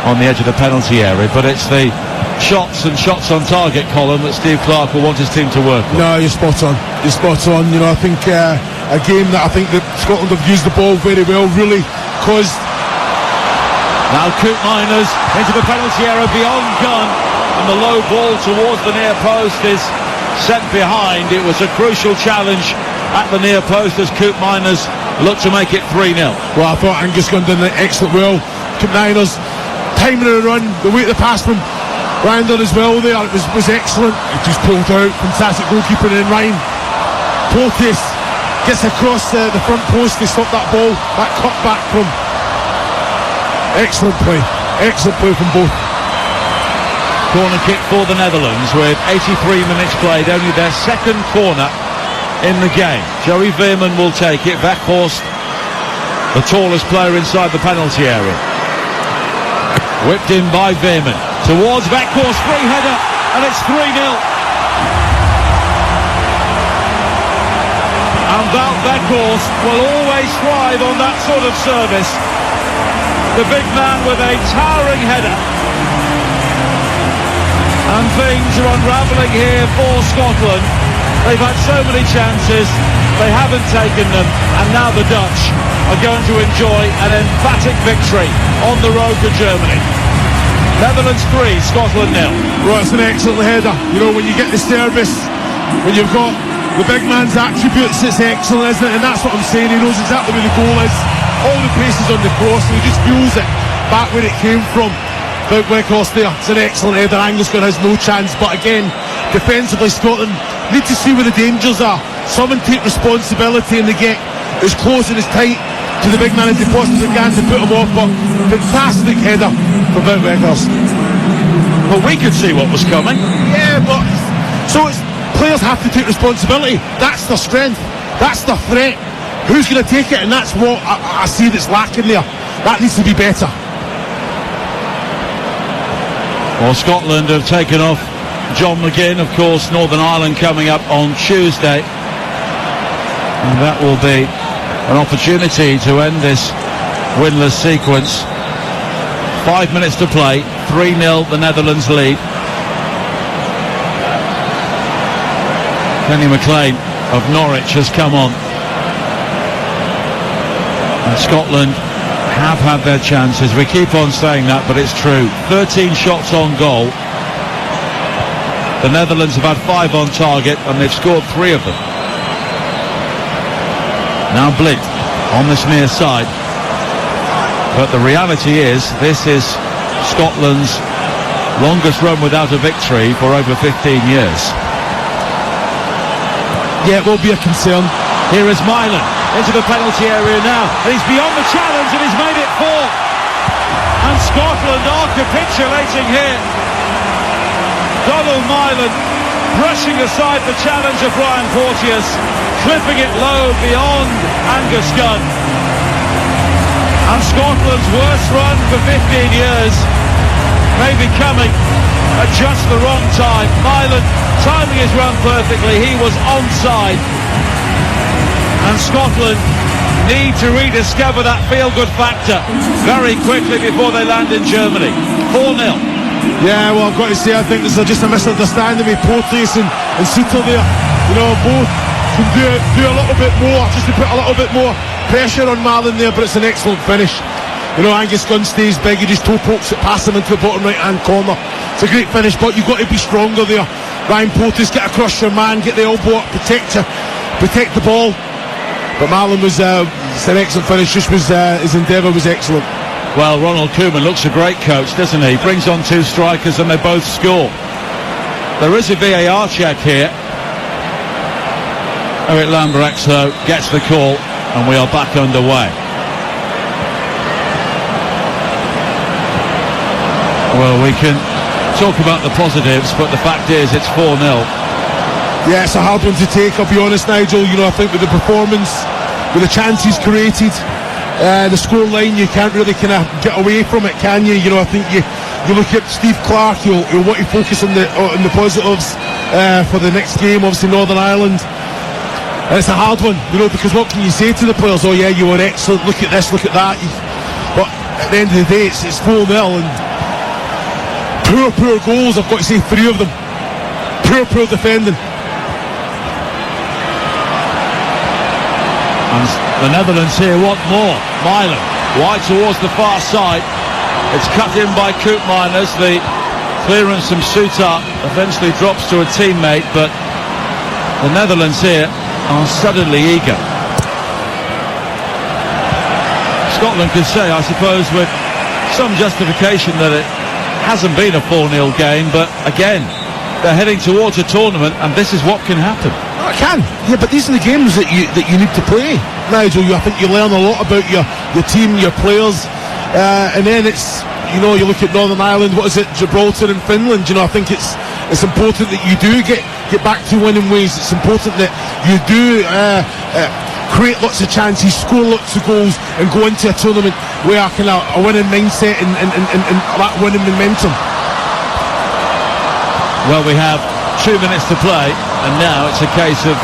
on the edge of the penalty area. But it's the shots and shots on target column that Steve Clarke will want his team to work on. No, you're spot on. You're spot on. You know, I think a game that I think that Scotland have used the ball very well, really caused. Now Koopmeiners into the penalty area beyond Gunn, and the low ball towards the near post is sent behind. It was a crucial challenge at the near post as Koopmeiners looked to make it 3-0. Well, I thought Angus Gunn did excellent well. Koopmeiners timing of the run, the way the pass from Randall as well there, it was excellent. It just pulled out, fantastic goalkeeping in Ryan. Porteous gets across the front post to stop that ball, that cut back from. Excellent play from both. Corner kick for the Netherlands with 83 minutes played, only their 2nd corner in the game. Joey Veerman will take it. Weghorst, the tallest player inside the penalty area. Whipped in by Veerman towards Weghorst, free header, and it's 3-0. And Wout Weghorst will always thrive on that sort of service. The big man with a towering header. And things are unravelling here for Scotland. They've had so many chances, they haven't taken them, and now the Dutch are going to enjoy an emphatic victory on the road to Germany. Netherlands 3, Scotland 0. Right, it's an excellent header. You know, when you get the service, when you've got the big man's attributes, it's excellent, isn't it? And that's what I'm saying. He knows exactly where the goal is. All the paces on the cross, and he just feels it back where it came from. But Weghorst there, it's an excellent header. Angus Gunn has no chance, but again, defensively Scotland need to see where the dangers are. Someone take responsibility and they get as close and as tight to the big man as they possibly can to put him off. But fantastic header from Weghorst. Well, we could see what was coming. Yeah, but so it's players have to take responsibility. That's their strength, that's their threat. Who's going to take it? And that's what I see that's lacking there. That needs to be better. Well, Scotland have taken off John McGinn, of course. Northern Ireland coming up on Tuesday, and that will be an opportunity to end this winless sequence. 5 minutes to play, 3-0 the Netherlands lead. Kenny McLean of Norwich has come on, and Scotland have had their chances. We keep on saying that, but it's true. 13 shots on goal. The Netherlands have had 5 on target, and they've scored 3 of them. Now Blind on this near side. But the reality is, this is Scotland's longest run without a victory for over 15 years. Yeah, it will be a concern. Here is Milan into the penalty area now, and he's beyond the challenge, and he's made it 4. And Scotland are capitulating here. Donald Milan brushing aside the challenge of Ryan Porteous, clipping it low beyond Angus Gunn. And Scotland's worst run for 15 years may be coming at just the wrong time. Mylan timing his run perfectly. He was onside. And Scotland need to rediscover that feel-good factor very quickly before they land in Germany. 4-0. Yeah, well, I've got to say, I think there's just a misunderstanding with Porteous and Suter there. You know, both can do a little bit more, just to put a little bit more pressure on Marlon there, but it's an excellent finish. You know, Angus Gunn stays big, he just toe pokes it past him into the bottom right-hand corner. It's a great finish, but you've got to be stronger there. Ryan Porteous, get across your man, get the elbow up, protect the ball. But Marlon was, it's an excellent finish, just was, his endeavour was excellent. Well, Ronald Koeman looks a great coach, doesn't he? Brings on two strikers and they both score. There is a VAR check here. Eric Lambrecht, though, gets the call and we are back underway. Well, we can talk about the positives, but the fact is it's 4-0. Yeah, it's a hard one to take, I'll be honest, Nigel. You know, I think with the performance, with the chances created, the score line, you can't really kind of get away from it, can you? You know, I think you look at Steve Clarke, you'll want to focus on the positives for the next game, obviously Northern Ireland. And it's a hard one, you know, because what can you say to the players? Oh yeah, you were excellent, look at this, look at that. But at the end of the day, it's 4-0 and poor goals, I've got to say 3 of them. Poor defending. And the Netherlands here want more. Mylan wide towards the far side. It's cut in by Koopmeiners. The clearance from Suter eventually drops to a teammate, but the Netherlands here are suddenly eager. Scotland could say, I suppose, with some justification that it hasn't been a 4-0 game, but again, they're heading towards a tournament and this is what can happen. Oh, it can, yeah, but these are the games that you need to play, Nigel. I think you learn a lot about your team, your players, and then it's, you know, you look at Northern Ireland, what is it, Gibraltar and Finland. You know, I think it's important that you do get back to winning ways. It's important that you do create lots of chances, score lots of goals, and go into a tournament where a winning mindset and that winning momentum. Well, we have 2 minutes to play, and now it's a case of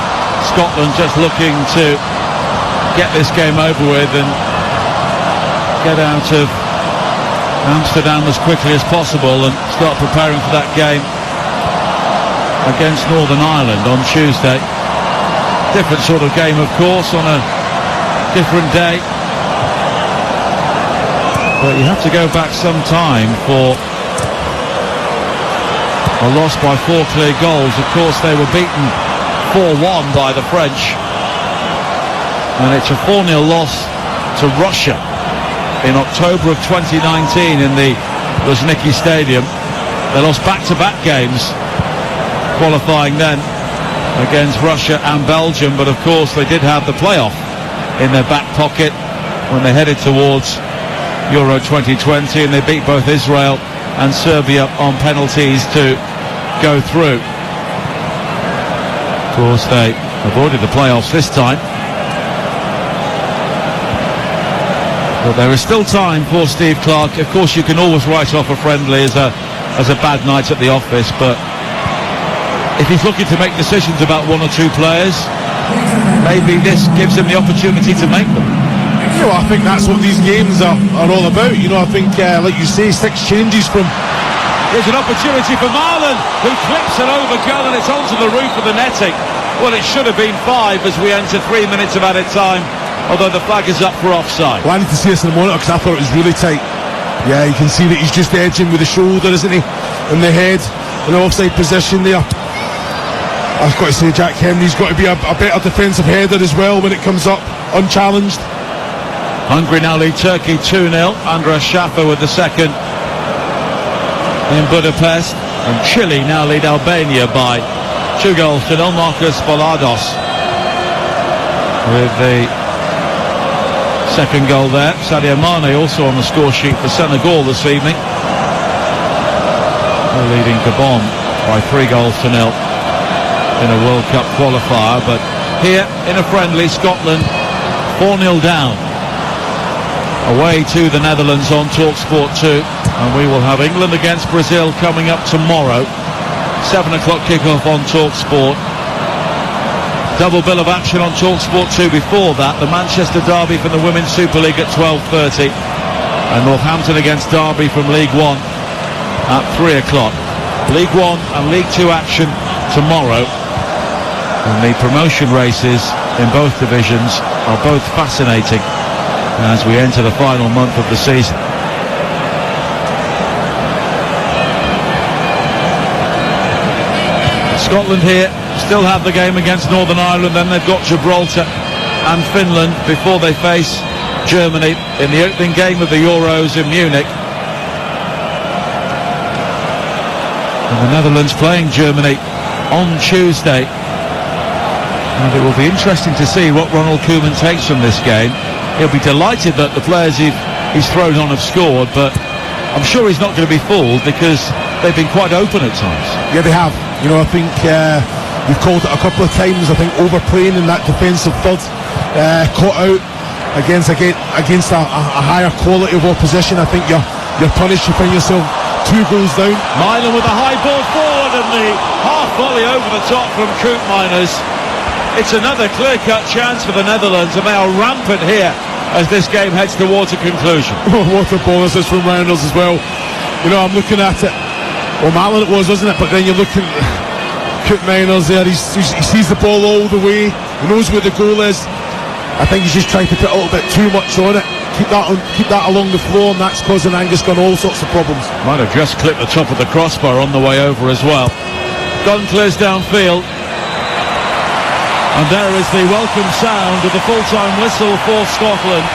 Scotland just looking to get this game over with and get out of Amsterdam as quickly as possible and start preparing for that game against Northern Ireland on Tuesday. Different sort of game, of course, on a different day. But you have to go back some time for a loss by 4 clear goals. Of course, they were beaten 4-1 by the French. And it's a 4-0 loss to Russia in October of 2019 in the Luzhniki Stadium. They lost back-to-back games, qualifying then against Russia and Belgium, but of course they did have the playoff in their back pocket when they headed towards Euro 2020, and they beat both Israel and Serbia on penalties to go through. Of course they avoided the playoffs this time, but there is still time for Steve Clarke. Of course you can always write off a friendly as a bad night at the office, but if he's looking to make decisions about 1 or 2 players, maybe this gives him the opportunity to make them. You know, I think that's what these games are all about. You know, I think, like you say, 6 changes from... Here's an opportunity for Marlon, who clips it over Gunn, and it's onto the roof of the netting. Well, it should have been 5 as we enter 3 minutes of added time, although the flag is up for offside. Well, I need to see this in a monitor because I thought it was really tight. Yeah, you can see that he's just edging with the shoulder, isn't he? And the head in the offside position there. I've got to say, Jack Henry's got to be a better defensive header as well when it comes up unchallenged. Hungary now lead Turkey 2-0. Andras Schaffer with the second in Budapest. And Chile now lead Albania by 2 goals to 0. Marcos Balados with the second goal there. Sadio Mane also on the score sheet for Senegal this evening. They're leading Gabon by 3 goals to 0 in a World Cup qualifier. But here in a friendly, Scotland 4-0 down. Away to the Netherlands on TalkSport 2. And we will have England against Brazil coming up tomorrow. 7 o'clock kickoff on TalkSport. Double bill of action on TalkSport 2 before that. The Manchester Derby from the Women's Super League at 12:30. And Northampton against Derby from League One at 3 o'clock. League One and League Two action tomorrow. And the promotion races in both divisions are both fascinating as we enter the final month of the season. Scotland here still have the game against Northern Ireland, then they've got Gibraltar and Finland before they face Germany in the opening game of the Euros in Munich. And the Netherlands playing Germany on Tuesday. And it will be interesting to see what Ronald Koeman takes from this game. He'll be delighted that the players he's thrown on have scored, but I'm sure he's not going to be fooled because they've been quite open at times. Yeah, they have. You know, I think we've called it a couple of times. I think overplaying in that defensive third, caught out against a higher quality of opposition. I think you're punished. You find yourself 2 goals down. Milan with a high ball forward and the half volley over the top from Koopmeiners. It's another clear-cut chance for the Netherlands, and they are rampant here as this game heads towards a conclusion. What a ball this is from Reynolds as well. You know, I'm looking at it. Well, Malin it was, wasn't it? But then you're looking at Koopmeiners there. He sees the ball all the way. He knows where the goal is. I think he's just trying to put a little bit too much on it. Keep that along the floor, and that's causing Angus Gunn all sorts of problems. Might have just clipped the top of the crossbar on the way over as well. Gunn clears downfield. And there is the welcome sound of the full-time whistle for Scotland.